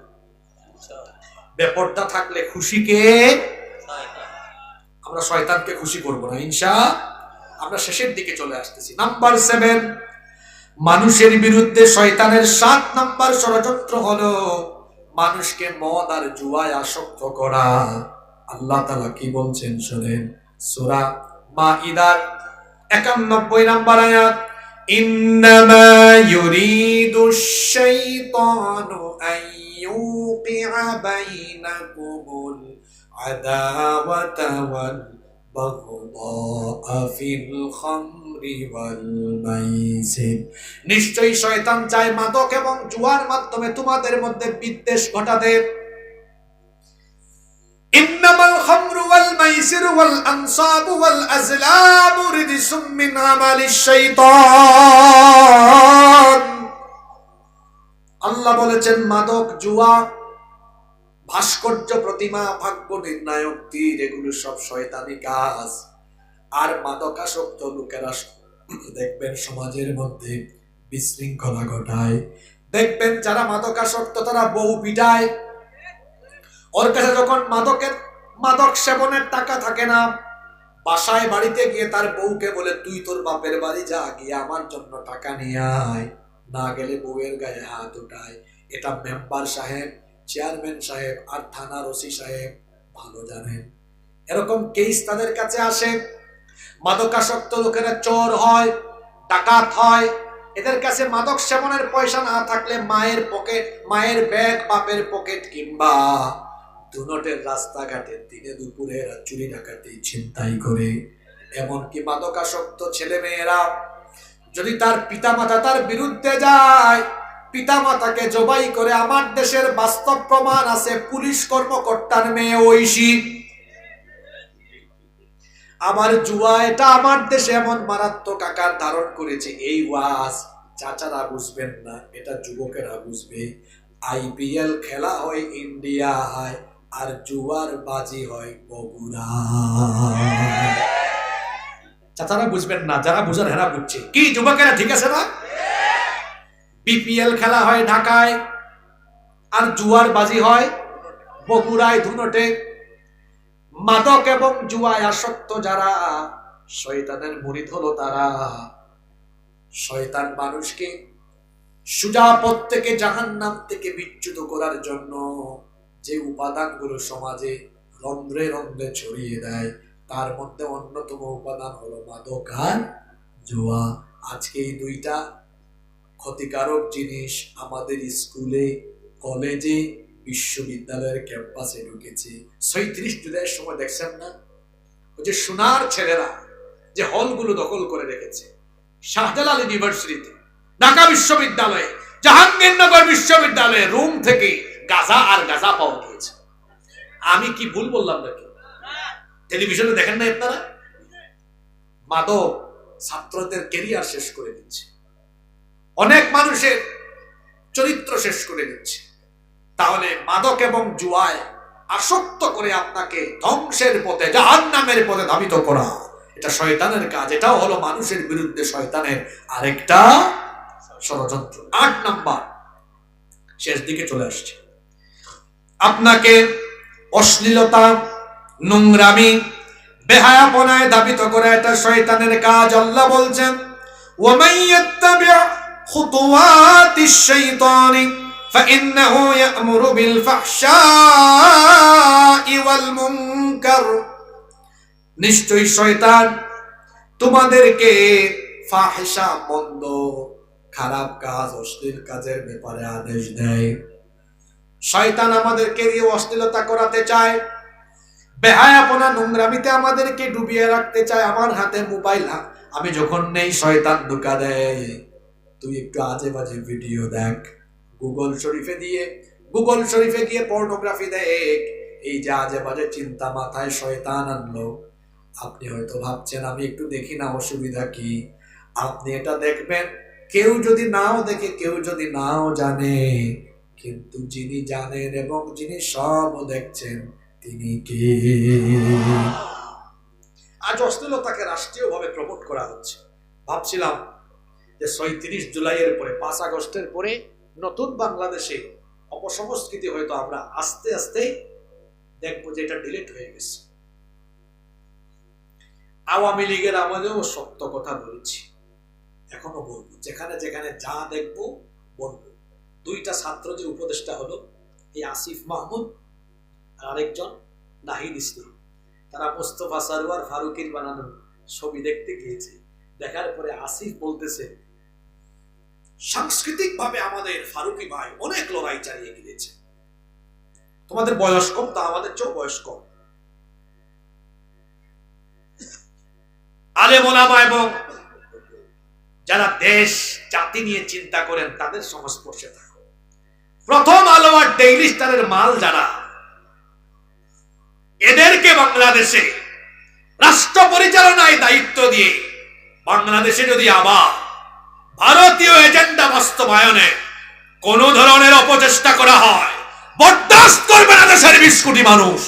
বেপর্দা থাকলে খুশি কে? আমরা শয়তানকে খুশি করবো না ইনশাআল্লাহ। আমরা শেষের দিকে চলে আসতেছি। নাম্বার 7, মানুষের বিরুদ্ধে শয়তানের 7 নাম্বার ষড়যন্ত্র হলো মানুষকে মদ আর জুয়ায় আসক্ত করা। আল্লাহ তাআলা কি বলছেন শুনেন, সূরা মাইদার 91 নাম্বার আয়াত, ইন্নামা ইউরিদুশ শাইতানু আন ইউকিআ বাইনাকুমুল আদাওয়াতা ওয়াল বাগদা ফিল খামরি ওয়াল মাইসির। নিশ্চয়ই শয়তান চায় মাদক এবং জুয়ার মাধ্যমে তোমাদের মধ্যে বিদ্বেষ ঘটাতে। ইন্নামাল খামরু ওয়াল মাইসির ওয়াল আনসাবু ওয়াল আজলামু রিজসুম মিন আমালিশ শাইতান। আল্লাহ বলেছেন মাদক, জুয়া, ভাস্কর্য প্রতিমা, ভাগ্য নির্ণায়ক তীর, এগুলো সব শয়তানি কাজ। আর মাদকাসক্ত লোকেরা দেখবেন সমাজের মধ্যে বিশৃঙ্খলা ঘটায়। দেখবেন যারা মাদকাসক্ত তারা বউ পিটায়। ওর কাছে যখন মাদক সেবনের টাকা থাকে না, বাসায় বাড়িতে গিয়ে তার বউকে বলে তুই তোর বাপের বাড়ি যা, গিয়ে আমার জন্য টাকা নিয়ে আয়। না গেলে বউয়ের গায়ে হাত উঠায়। এটা মেম্বার সাহেব, চেয়ারম্যান সাহেব আর থানার ওসি সাহেব ভালো জানেন। এরকম কেস তাদের কাছে আসে। মাদকাসক্ত লোকেরা চোর হয়, ডাকাত হয়, এদের কাছে মাদক সেবনের পয়সা না থাকলে মায়ের পকেট, মায়ের ব্যাগ, বাপের পকেট কিংবা দুনটের রাস্তাঘাটে দিনে দুপুরে এরা চুরি ডাকাতি ছিনতাই করে। এমনকি মাদকাসক্ত ছেলে মেয়েরা যদি তার পিতামাতা তার বিরুদ্ধে যায়, পিতামাতাকে জবাই করে। আমার দেশের বাস্তব প্রমাণ আছে, পুলিশ কর্মকর্তার মেয়ে ঐশী। আমার জুয়া এটা আমার দেশে এমন মারাত্মক আকার ধারণ করেছে, এই ওয়াজ চাচারা বুঝবেন না, এটা যুবকেরা বুঝবে। আইপিএল খেলা হয় ইন্ডিয়ায় আর জুয়ার বাজি হয় বগুড়া। চাচারা বুঝবেন না, যারা বুঝেন হেরা বুঝছে। কি যুবকেরা ঠিক আছে না? বিপিএল খেলা হয় ঢাকায় আর জুয়ার বাজি হয় বগুড়ায়, ধুনটে। মাদক এবং জুয়ায় আসক্ত যারা, শয়তানের মুরিদ হলো তারা। শয়তান মানুষকে সোজা পথ থেকে, জাহান্নাম থেকে বিচ্যুত করার জন্য যে উপাদানগুলো সমাজে রন্ধ্রে রন্ধ্রে ছড়িয়ে দেয়, তার মধ্যে অন্যতম উপাদান হলো মাদক আর জুয়া। আজকে এই দুইটা ক্ষতিকারক জিনিস আমাদের স্কুলে, কলেজে, বিশ্ববিদ্যালয়ের ক্যাম্পাসে ঢুকেছে। ৩৬ জুলাইয়ের সময় দেখছেন না, ওই যে সোনার ছেলেরা যে হলগুলো দখল করে রেখেছে, শাহজালাল ইউনিভার্সিটিতে, ঢাকা বিশ্ববিদ্যালয়ে, জাহাঙ্গীরনগর বিশ্ববিদ্যালয়ে রুম থেকে গাঁজা আর গাঁজা পাওয়া গিয়েছে। আমি কি ভুল বললাম নাকি? টেলিভিশনে দেখেন না আপনারা? মাদক ছাত্রদের ক্যারিয়ার শেষ করে দিচ্ছে, অনেক মানুষের চরিত্র শেষ করে দিচ্ছে। তাহলে মাদক এবং জুয়ায় আসক্ত করে আপনাকে ধ্বংসের পথে, জাহান্নামের পথে ধাবিত করা, এটা শয়তানের কাজ। এটাও হলো মানুষের বিরুদ্ধে শয়তানের আরেকটা ষড়যন্ত্র। ৮ নাম্বার, শেষ দিকে চলে আসছে। আপনাকে অশ্লীলতা, নোংরামি, বেহায়াপনায় ধাবিত করে, এটা শয়তানের কাজ। আল্লাহ বলছেন, ওয়ামান ইয়াত্তাবি' খুতুওয়াতিশ শাইতানি فإنه يأمر بالفحشاء والمنكر। নিশ্চয়ই শয়তান তোমাদেরকে ফাহিশা, মন্দ, খারাপ কাজ, অশ্লীল কাজের ব্যাপারে আদেশ দেয়। শয়তান আমাদেরকে দিয়ে অশ্লীলতা করাতে চায়, বেহায়াপনা, নোংরামিতে আমাদেরকে ডুবিয়ে রাখতে চায়। আমার হাতে মোবাইল, আমি যখন নেই শয়তান ধোঁকা দেয়, তুই একটু আজে বাজে ভিডিও দেখ, গুগল শরীফে গিয়ে পর্নোগ্রাফি দেখ। এই যে আজে বাজে চিন্তা মাথায় শয়তান আনলো। আপনি হয়তো ভাবছেন আমি একটু দেখি না, অসুবিধা কি? আপনি এটা দেখবেন, কেউ যদি নাও দেখে, কেউ যদি নাও জানে, কিন্তু যিনি জানেন এবং যিনি সব দেখছেন তিনি কে? আজ অশ্লীলতাকে রাষ্ট্রীয়ভাবে প্রমোট করা হচ্ছে। ভাবছিলাম যে ৩৬ জুলাইয়ের পরে, ৫ আগস্টের পরে নতুন বাংলাদেশে অপসংস্কৃতি হয়তো আমরা আস্তে আস্তে দেখবো যে এটা ডিলিট হয়ে গেছে। আওয়ামী লীগের আমলেও সত্য কথা বলেছি, এখনো বলবো, যেখানে যেখানে যা দেখবো বলবো। 2টা ছাত্র যে উপদেষ্টা হলো, এই আসিফ মাহমুদ আর আরেকজন নাহিদ ইসলাম, তারা মোস্তফা সরওয়ার ফারুকীর বানানো ছবি দেখতে গিয়েছে। দেখার পরে আসিফ বলতেছে, সাংস্কৃতিক ভাবে আমাদের ফারুকী ভাই অনেক লড়াই চালিয়ে গিয়েছে। তোমাদের বয়স কম, তা আমাদের চেয়েও বয়স কম। আলেম ওলামা এবং যারা দেশ জাতি নিয়ে চিন্তা করেন, তাদের সংস্পর্শে থাকো। প্রথম আলো আর ডেইলি স্টারের মাল যারা, এদেরকে বাংলাদেশে রাষ্ট্র পরিচালনায় দায়িত্ব দিয়ে বাংলাদেশে যদি আবার ভারতীয় এজেন্ডা বাস্তবায়নে কোন ধরনের অপচেষ্টা করা হয়, বরদাস্ত করবে না দেশের 20 কোটি মানুষ।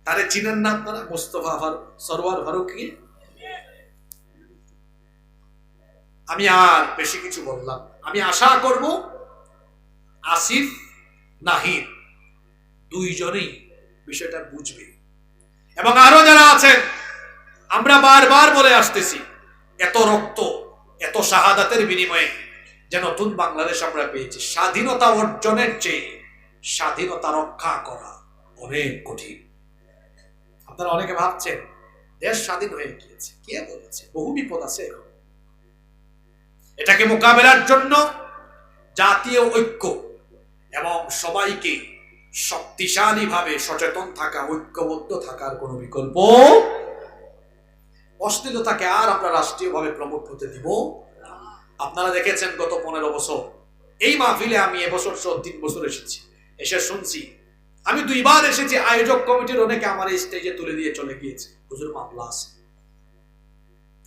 তারে চিনেন না আপনারা? মোস্তফা সরওয়ার ফারুকী। আমি আর বেশি কিছু বললাম। আমি আশা করব আসিফ, নাহিদ দুইজনেই বিষয়টা বুঝবে, এবং আরো যারা আছেন। আমরা বারবার বলে আসতেছি, এত রক্ত, এত শাহাদাতের বিনিময়ে যে নতুন বাংলাদেশ আমরা পেয়েছি, স্বাধীনতা অর্জনের চেয়ে স্বাধীনতা রক্ষা করা অনেক কঠিন। আপনারা অনেকে ভাবছেন দেশ স্বাধীন হয়ে গিয়েছে, কে বলেছে? বহু বিপদ আছে এখন। এটাকে মোকাবেলার জন্য জাতীয় ঐক্য এবং সবাইকে শক্তিশালী ভাবে সচেতন থাকা, ঐক্যবদ্ধ থাকার কোনো বিকল্প। অশ্লীলতাকে আর আমরা রাষ্ট্রীয়ভাবে প্রমোট করতে দিব। আপনারা দেখেছেন গত 15 বছর এই মাহফিলে আমি এবছর 3 বছর এসেছি, এসে শুনছি, আমি 2 বার এসেছি, আয়োজক কমিটির অনেকে আমার এই স্টেজে তুলে দিয়ে চলে গিয়েছে, হুজুর মামলা আছে,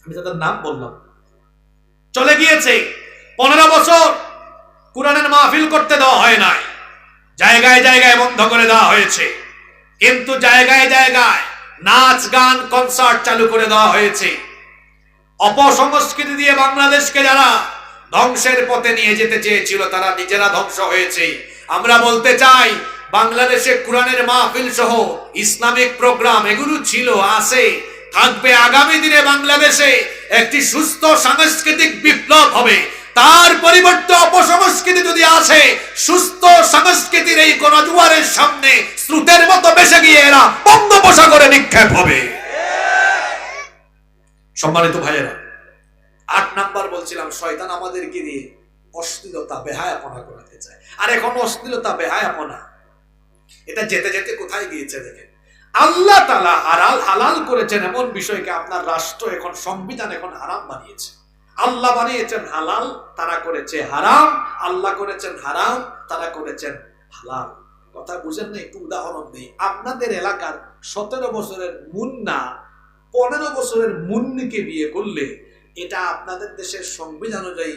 আমি তাদের নাম বললাম, চলে গিয়েছে। 15 বছর কুরআনের মাহফিল করতে দেওয়া হয় নাই, জায়গায় জায়গায় বন্ধ করে দেওয়া হয়েছে, কিন্তু জায়গায় জায়গায় নাচ গান কনসার্ট চালু করে দেওয়া হয়েছে। অপসংস্কৃতি দিয়ে বাংলাদেশকে যারা ধ্বংসের পথে নিয়ে যেতে চেয়েছিল তারা নিজেরা ধ্বংস হয়েছে। আমরা বলতে চাই, বাংলাদেশে কুরআনের মাহফিল সহ ইসলামিক প্রোগ্রাম এগুলো ছিল, আছে, থাকবে। আগামী দিনে বাংলাদেশে একটি সুস্থ সাংস্কৃতিক বিপ্লব হবে। তার পরিবর্তে অপসংস্কৃতি যদি আসে, সুস্থ সংস্কৃতির এই গণজোয়ারের সামনে স্রোতের মতো ভেসে গিয়ে এরা বঙ্গোপসাগরে নিক্ষেপ হবে। সম্মানিত ভাইয়েরা, 8 নাম্বার বলছিলাম, শয়তান আমাদেরকে দিয়ে অশ্লীলতা বেহায়াপনা করাতে চায়। আর এখন অশ্লীলতা বেহায়াপনা এটা যেতে যেতে কোথায় গিয়েছে দেখেন। আল্লাহ তাআলা হালাল করেছেন এমন বিষয়কে আপনার রাষ্ট্র এখন, সংবিধান এখন হারাম বানিয়েছে। আল্লাহ বানিয়েছেন হালাল, তারা করেছে হারাম। আল্লাহ করেছেন হারাম, তারা করেছেন হালাল। কথা বুঝেন না? একটু উদাহরণ দিই। আপনাদের এলাকার 17 বছরের মুন্না 15 বছরের মুন্নিকে বিয়ে করলে এটা আপনাদের দেশের সংবিধান অনুযায়ী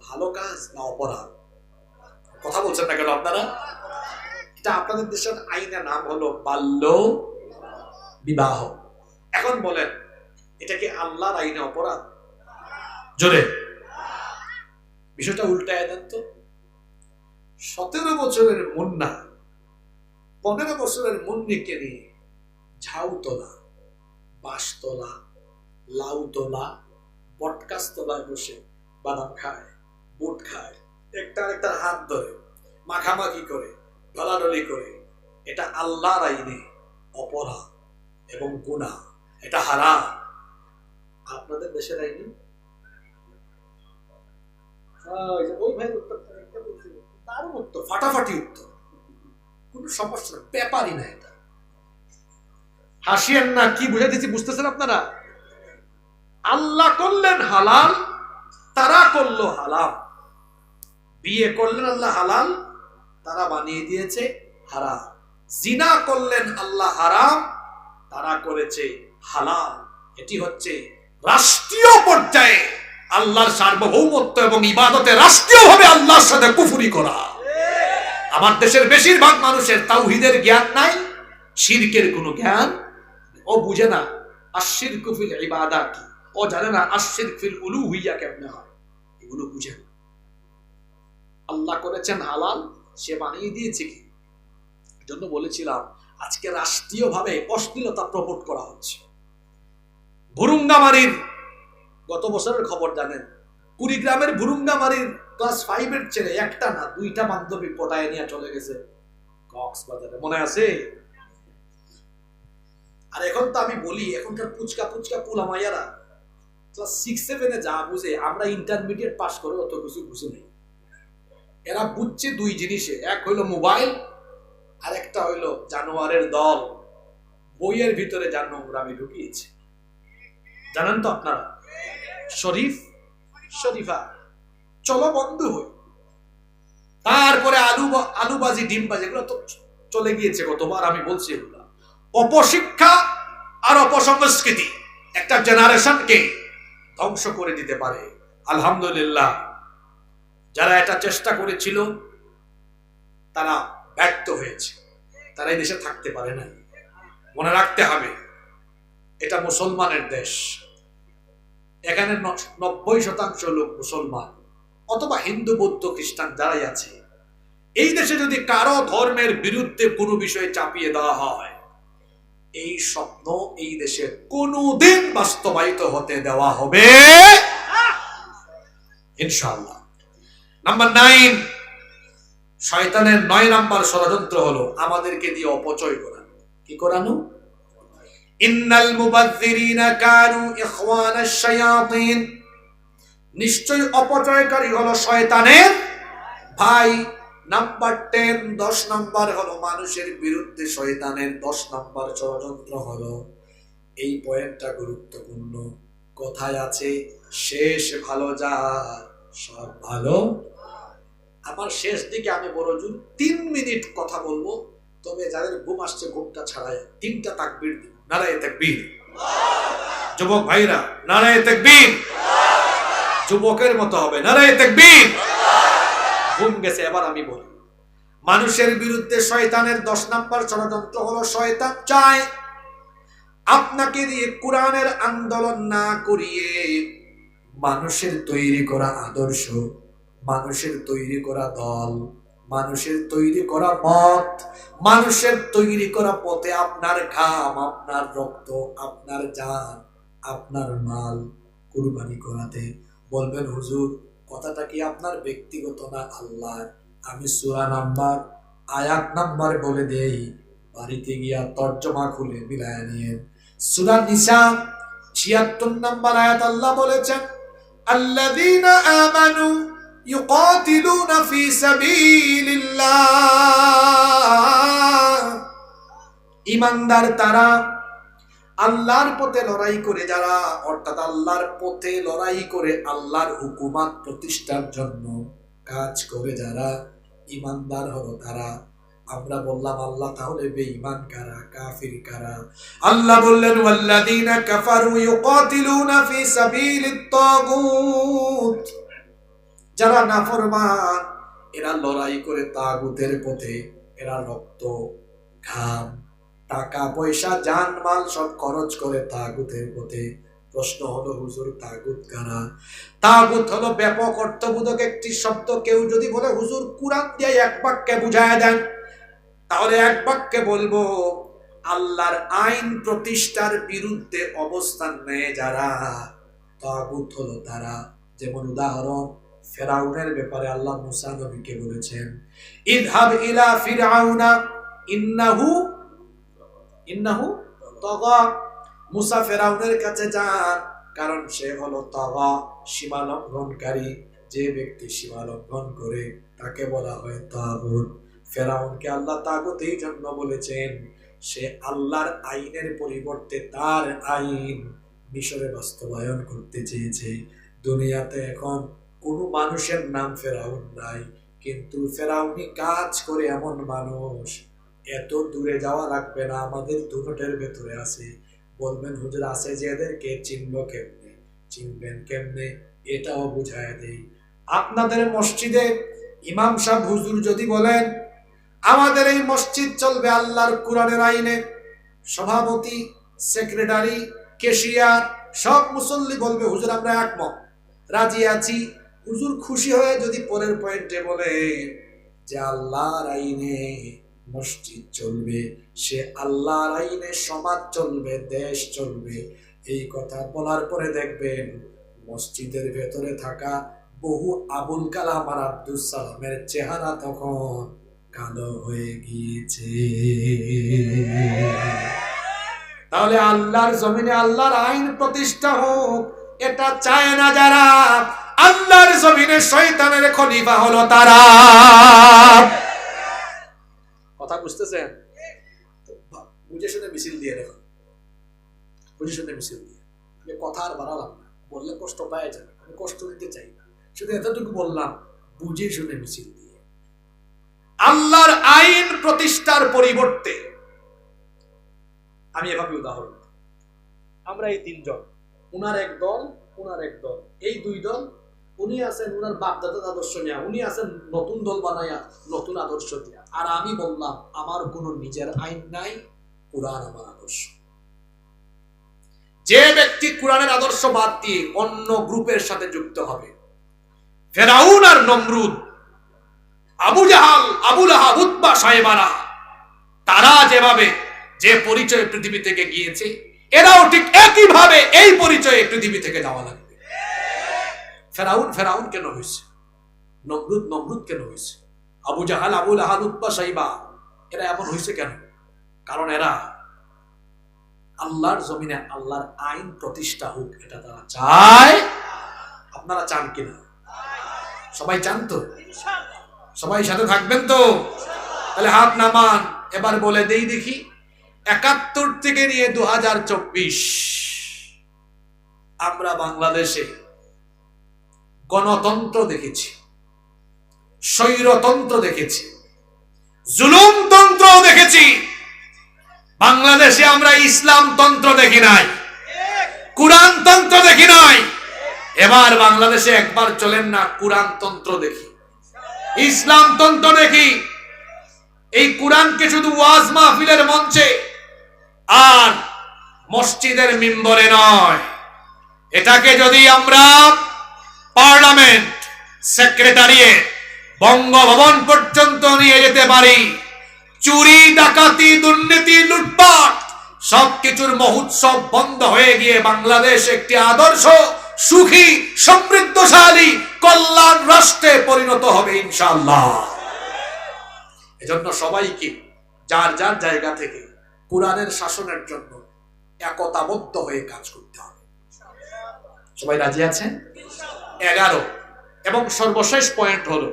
ভালো কাজ না অপরাধ? কথা বলছেন না কেন আপনারা? এটা আপনাদের দেশের আইনের নাম হলো বাল্য বিবাহ। এখন বলেন, এটা কি আল্লাহর আইনে অপরাধ? জোরে বিষয়টা উল্টায় দেন তো। 17 বছরের মুন্না 15 বছরের মুন্নিকে নিয়ে ঝাউ তোলা, বাঁশ তোলা, লাউ তোলা, বটগাছ তলায় বসে বাদাম খায়, বুট খায়, একটা হাত ধরে মাখামাখি করে, ঢলাঢলি করে, এটা আল্লাহর আইনে অপরাধ এবং গুনাহ, এটা হারাম। আপনাদের দেশের আইনে ওই ভাই দারুণ উত্তর, ফাটাফাটি উত্তর, কোন সমস্যা, ব্যাপারই না এটা। হাসিয়েন না, কি বুঝাই দিচ্ছি বুঝতেছেন আপনারা? আল্লাহ করলেন হালাল, তারা করলো হালাল। বিয়ে করলেন আল্লাহ হালাল, তারা বানিয়ে দিয়েছে হারাম। জিনা করলেন আল্লাহ হারাম, তারা করেছে হালাল। এটি হচ্ছে রাষ্ট্রীয় পর্যায়ে আল্লাহর সার্বভৌমত্ব এবং ইবাদতে রাষ্ট্রীয়ভাবে আল্লাহর সাথে কুফরি করা। আমার দেশের বেশিরভাগ মানুষের তাওহীদের জ্ঞান নাই, শিরকের কোনো জ্ঞান, ও বুঝে না আশশিরকু ফিল ইবাদা কি, ও জানে না আশশিরকু ফিল উলুহিয়্যা কেমনে হয়, এগুলো বুঝে না। আল্লাহ করেছেন হালাল, সে বানিয়ে দিয়েছে কি? এজন্য বলেছিলাম আজকে রাষ্ট্রীয়ভাবে অশ্লীলতা প্রমোট করা হচ্ছে। ভুরুঙ্গামারির গত বছরের খবর জানেন, কুড়িগ্রামের ভুরুঙ্গামারির ক্লাস 5 এর ছেলে একটা না 2টা বান্ধবী পটায় নিয়ে চলে গেছে কক্সবাজারে, মনে আছে? আর এখন তো আমি বলি, এখনকার পুচকা পোলা মাইয়ারা ক্লাস 6-7 যা বুঝে, আমরা ইন্টারমিডিয়েট পাস করে অত কিছু বুঝি নেই। এরা বুঝছে 2 জিনিসে, এক হইলো মোবাইল, আর একটা হইলো জানোয়ারের দল বইয়ের ভিতরে যা নোংরামি ঢুকিয়েছে। জানেন তো আপনারা? শরীফ শরীফা চলো বন্ধু হই, তারপরে আলুবাজি ডিমবাজি, এগুলো তো চলে গিয়েছে কতবার, আমি বলছি এগুলো। অপশিক্ষা আর অপসংস্কৃতি একটা জেনারেশনকে ধ্বংস করে দিতে পারে। আলহামদুলিল্লাহ, যারা এটা চেষ্টা করেছিল তারা ব্যর্থ হয়েছে, তারা এই দেশে থাকতে পারে না। মনে রাখতে হবে, এটা মুসলমানের দেশ, এখানে 90% লোক মুসলমান অথবা হিন্দু বৌদ্ধ খ্রিস্টান যারাই আছে। এই দেশে যদি কারো ধর্মের বিরুদ্ধে কোনো বিষয় চাপিয়ে দেওয়া হয়, এই স্বপ্ন এই দেশে কোনোদিন বাস্তবায়িত হতে দেওয়া হবে ইনশাআল্লাহ। নাম্বার 9, শয়তানের 9 নাম্বার ষড়যন্ত্র হলো আমাদেরকে দিয়ে অপচয় করানো। কি করানো? ইন্নাল মুবাযযিরিনা কানু ইখওয়ানাশ শায়াতিন, নিশ্চয় অপচয়কারী হলো শয়তানের ভাই। নাম্বার 10, 10 নাম্বার হলো মানুষের বিরুদ্ধে শয়তানের 10 নাম্বার ষড়যন্ত্র হলো, এই পয়েন্টটা গুরুত্বপূর্ণ। কথায় আছে শেষ ভালো যার সব ভালো। আমার শেষ দিকে আমি বড় জোর 3 মিনিট কথা বলবো, তবে যাদের ঘুম আসছে ঘুমটা ছাড়াই 3টা তাকবীর দিন। নারায়ে তাকবীর। যুবক ভাইরা নারায়ে তাকবীর। যুবকের মতো হবে নারায়ে তাকবীর। ঘুম গেছে, এবার আমি বলি। মানুষের বিরুদ্ধে শয়তানের 10 নাম্বার ষড়যন্ত্র হলো, শয়তান চায় আপনাকে দিয়ে কোরআনের আন্দোলন না করিয়ে মানুষের তৈরি করা আদর্শ, মানুষের তৈরি করা দল, মানুষের তৈরি করা মত, মানুষের তৈরি করা পথে আপনার ঘাম, আপনার রক্ত, আপনার জান, আপনার মাল কুরবানি করাতে। বলবেন হুজুর কথাটা কি আপনার ব্যক্তিগত না আল্লাহর? আমি সূরা নাম্বার আয়াত নাম্বার বলে দেই, বাড়িতে গিয়া তর্জমা খুলে মিলায় নিয়ে। সূরা নিসা 76 নাম্বার আয়াত আল্লাহ বলেছেন, আল্লাযীনা আমানু ইউকাতিলুনা ফি সাবিলিল্লাহ, ঈমানদার তারা আল্লাহর পথে লড়াই করে যারা, অর্থাৎ আল্লাহর পথে লড়াই করে আল্লাহর হুকুমত প্রতিষ্ঠার জন্য কাজ করে যারা, ঈমানদার হলো তারা। আমরা বললাম আল্লাহ তাহলে বেঈমান কারা, কাফির কারা? আল্লাহ বললেন ওয়াল্লাযীনা কাফারু ইউকাতিলুনা ফি সাবিলিত তাগুত, যারা নাফরমান এরা লড়াই করে তাগুতের পথে, এরা রক্ত ঘাম টাকা পয়সা জানমাল সব খরচ করে তাগুতের পথে। প্রশ্ন হলো হুজুর তাগুত কারা? তাগুত হলো ব্যাপক অর্থবোধক একটি শব্দ। কেউ যদি বলে হুজুর কুরআন দিয়ে এক বাক্যে বুঝায় দেন, তাহলে এক বাক্যে বলবো আল্লাহর আইন প্রতিষ্ঠার বিরুদ্ধে অবস্থান নেয় যারা, তাগুত হলো তারা। যেমন উদাহরণ ফেরাউনের ব্যাপারে আল্লাহ মুসা নবীকে বলেছেন, ইযহাব ইলা ফিরআউনা ইন্নাহু তাগা, মুসা ফেরাউনের কাছে যান, কারণ সে হলো তাগা, সীমা লঙ্ঘনকারী। যে ব্যক্তি সীমা লঙ্ঘন করে তাকে বলা হয় তাগুত। ফেরাউনকে আল্লাহ তাগুত এই জন্য বলেছেন, সে আল্লাহর আইনের পরিবর্তে তার আইন মিশরে বাস্তবায়ন করতে চেয়েছে। দুনিয়াতে এখন কোনো মানুষের নাম ফেরাউন নাই, কিন্তু ফেরাউনি কাজ করে এমন মানুষ এত দূরে যাওয়া লাগবে না, আমাদের দুটোটের ভেতরে আছে। বলবেন হুজুর আছে যে এদেরকে চিনব কেমনে? চিনবেন কেমনে এটাও বুঝায় দেই। আপনাদের মসজিদে ইমাম সাহেব হুজুর যদি বলেন আমাদের এই মসজিদ চলবে আল্লাহর কোরআনের আইনে, সভাপতি, সেক্রেটারি, ক্যাশিয়ার সব মুসল্লি বলবে হুজুর আমরা একমত, রাজি আছি। হুজুর খুশি হয়ে যদি পরের পয়েন্টে বলে যে আল্লাহর আইনে মসজিদ চলবে, সে আল্লাহর আইনে সমাজ চলবে, দেশ চলবে, এই কথা বলার পরে দেখবেন মসজিদের ভেতরে থাকা বহু আবুল কালাম আর আব্দুল সালামের চেহারা তখন কালো হয়ে গিয়েছে। তাহলে আল্লাহর জমিনে আল্লাহর আইন প্রতিষ্ঠা হোক, এটা চায় না যারা। আল্লাহর জমিনে শয়তানের খলিফা হলো তারা। কথা বুঝতেছেন? বুঝে শুনে মিছিল দিয়ে দেখো, বুঝে শুনে মিছিল দিয়ে। কথা আর বাড়ালাম না, বললে কষ্ট পাওয়া যাবে, আমি কষ্ট দিতে চাই না, শুধু এতটুকু বললাম বুঝে শুনে মিছিল দিয়ে। আল্লাহর আইন প্রতিষ্ঠার পরিবর্তে আমি এভাবে উদাহরণ, আমরা এই 3 জন, উনার এক দল, উনার এক দল, এই 2 দল। উনি আছেন উনার বাপ দাদার আদর্শ নিয়ে, উনি আছেন নতুন দল বানাইয়া নতুন আদর্শ দিয়া। আর আমি বললাম আমার কোনো নিজের আইন নাই, কোরআন আমার আদর্শ। যে ব্যক্তি কোরআনের আদর্শ বাদ দিয়ে অন্য গ্রুপের সাথে যুক্ত হবে, ফেরাউন আর নমরুদ, আবু জাহাল, আবু লাহাব, উতবা, সাইবারা, তারা যেভাবে যে পরিচয় পৃথিবী থেকে গিয়েছে, এরাও ঠিক একইভাবে এই পরিচয়ে পৃথিবী থেকে যাওয়া লাগবে। ফেরাউন ফেরাউন কেন হয়েছে? নমরুদ নমরুদ কেন হয়েছে? আবু জাহাল, আবু লাহাব, উতবা, সাইবা এরা এমন হয়েছে কেন? কারণ এরা আল্লাহর জমিনে আল্লাহর আইন প্রতিষ্ঠা হোক, এটা তারা চায়। আপনারা চান কিনা? সবাই চান তো? সবাই সাথে থাকবেন তো? তাহলে হাত নামান। এবার বলে দেই দেখি, ৭১ থেকে নিয়ে ২০২৪ আমরা বাংলাদেশে গণতন্ত্র দেখেছি, স্বৈরতন্ত্র দেখেছি, জুলুমতন্ত্র দেখেছি। বাংলাদেশে আমরা ইসলামতন্ত্র দেখি নাই, কুরআনতন্ত্র দেখি নাই। এবার বাংলাদেশে একবার চলেন না, কুরআনতন্ত্র দেখি, ইসলামতন্ত্র দেখি। এই কুরআনকে শুধু ওয়াজ মাহফিলের মঞ্চে আর মসজিদের মিম্বরে নয়, এটাকে যদি আমরা পার্লামেন্ট, সেক্রেটারিয়েট, বঙ্গভবন পর্যন্ত নিয়ে যেতে পারি, চুরি, ডাকাতি, দুর্নীতি, লুটপাট সবকিছুর মহোৎসব বন্ধ হয়ে গিয়ে বাংলাদেশ একটি আদর্শ, সুখী, সমৃদ্ধশালী, কল্যাণ রাষ্ট্রে পরিণত হবে ইনশাআল্লাহ। এজন্য সবাইকে যার যার জায়গা থেকে কুরআনের শাসনের জন্য একতাবদ্ধ হয়ে কাজ করতে হবে। সবাই রাজি আছেন? 11 এবং সর্বশেষ পয়েন্ট হলো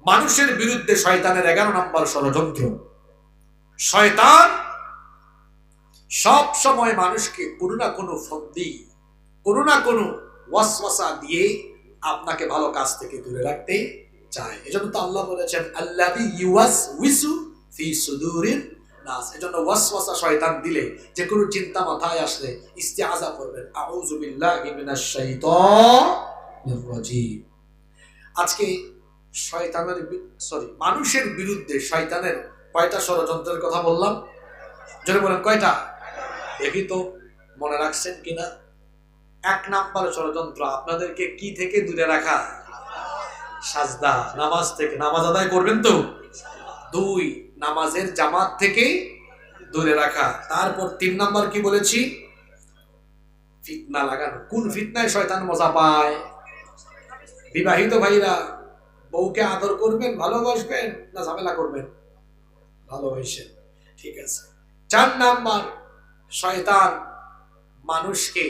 মানুষের বিরুদ্ধে শয়তানের 11 নম্বর ষড়যন্ত্র। শয়তান সব সময় মানুষকে কোনো না কোনো ফন্দি, কোনো না কোনো ওয়াসওয়াসা দিয়ে আপনাকে ভালো কাজ থেকে দূরে রাখতে চায়। এজন্য তো আল্লাহ বলেছেন, আল্লাযী ইউওয়াসউইসু ফি সুদুরিন নাস। এজন্য ওয়াসওয়াসা শয়তান দিলে, যে কোনো চিন্তা মাথায় আসলে ইস্তিআযা করবেন, আউযু বিল্লাহি মিনাশ শাইতানির রাজীম। আজকে মানুষের বিরুদ্ধে শয়তানের কয়টা ষড়যন্ত্রের কথা বললাম? জোরে বলেন, কয়টা? দেখি তো মনে রাখছেন কিনা। 1 নাম্বার ষড়যন্ত্র, আপনাদেরকে কি থেকে দূরে রাখা? সাজদা, নামাজ থেকে। নামাজ আদায় করবেন তো? 2, নামাজের জামাত থেকে দূরে রাখা। তারপর 3 নাম্বার কি বলেছি? ফিতনা লাগানো। কোন ফিতনায় শয়তান মজা পায়? বিবাহিত ভাইরা বউকে আদর করবেন, ভালোবাসবেন, না ঝামেলা করবেন? ভালোবাসেন, ঠিক আছে। 4 নাম্বার, শয়তান মানুষকে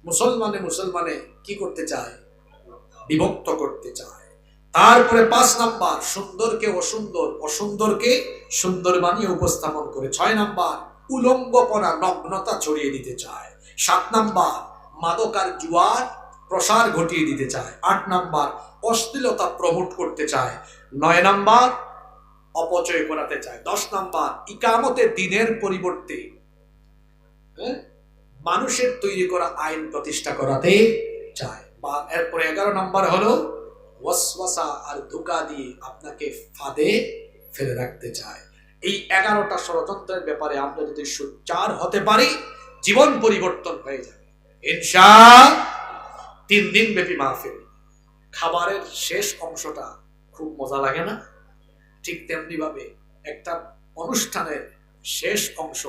মুসলমানে কি করতে চায়? বিভক্ত করতে চায়। তারপরে 5 নাম্বার, সুন্দরকে অসুন্দর, অসুন্দরকে সুন্দর বানিয়ে উপস্থাপন করে। 6 নাম্বার, উলঙ্গপনা, নগ্নতা ছড়িয়ে দিতে চায়। 7 নাম্বার, মাদক আর জুয়ার প্রসার ঘটিয়ে দিতে চায়। 8 নাম্বার, অশ্লীলতা প্রমোট করতে চায়। 9 নাম্বার, অপচয় করাতে চায়। 10 নাম্বার, ইকামতে দ্বীনের পরিবর্তে মানুষের তৈরি করা আইন প্রতিষ্ঠা করাতে চায়। এরপরে 11 নাম্বার হলো ওয়াসওয়াসা আর ধোঁকা দিয়ে আপনাকে ফাঁদে ফেলে রাখতে চায়। এই 11টা ষড়যন্ত্রের ব্যাপারে আমরা যদি সোচ্চার হতে পারি, জীবন পরিবর্তন হয়ে যাবে ইনশাআল্লাহ। 3 দিন ব্যাপী মাহফিল। খাবারের শেষ অংশটা খুব মজা লাগে না? ঠিক তেমনি ভাবে একটা অনুষ্ঠানের শেষ অংশ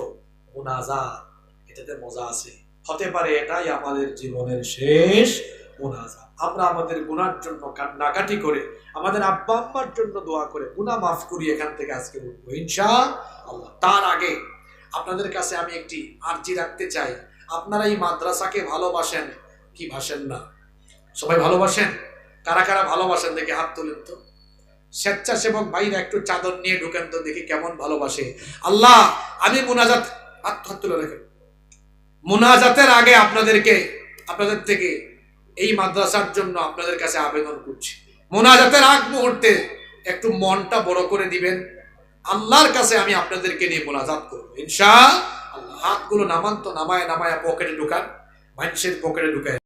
মুনাজাত, এটাতে মজা আছে। হতে পারে এটাই আমাদের জীবনের শেষ মুনাজাত। আমরা আমাদের গুনার জন্য কান্নাকাটি করে, আমাদের আব্বা আম্মার জন্য দোয়া করে গুনাহ মাফ করি এখান থেকে আজকে উঠবো ইনশাআল্লাহ। তার আগে আপনাদের কাছে আমি একটি আরজি রাখতে চাই। আপনারা এই মাদ্রাসাকে ভালোবাসেন কি ভাসেন না? সবাই ভালোবাসেন? কারা কারা ভালোবাসেন দেখে হাত তোলেন তো। স্বেচ্ছাসেবক ভাইরা একটু চাদর নিয়ে ঢুকেন তো দেখি কেমন ভালোবাসে। আল্লাহ, আমি হাত তুলে রেখে মুনাজাতের আগে আপনাদের থেকে এই মাদ্রাসার জন্য আপনাদের কাছে আবেদন করছি, মুনাজাতের আগ মুহূর্তে একটু মনটা বড় করে দিবেন। আল্লাহর কাছে আমি আপনাদেরকে নিয়ে মুনাজাত করবো ইনশাআল্লাহ। হাতগুলো নামান তো, নামায় পকেটে ঢুকান, মানুষের পকেটে ঢুকায়।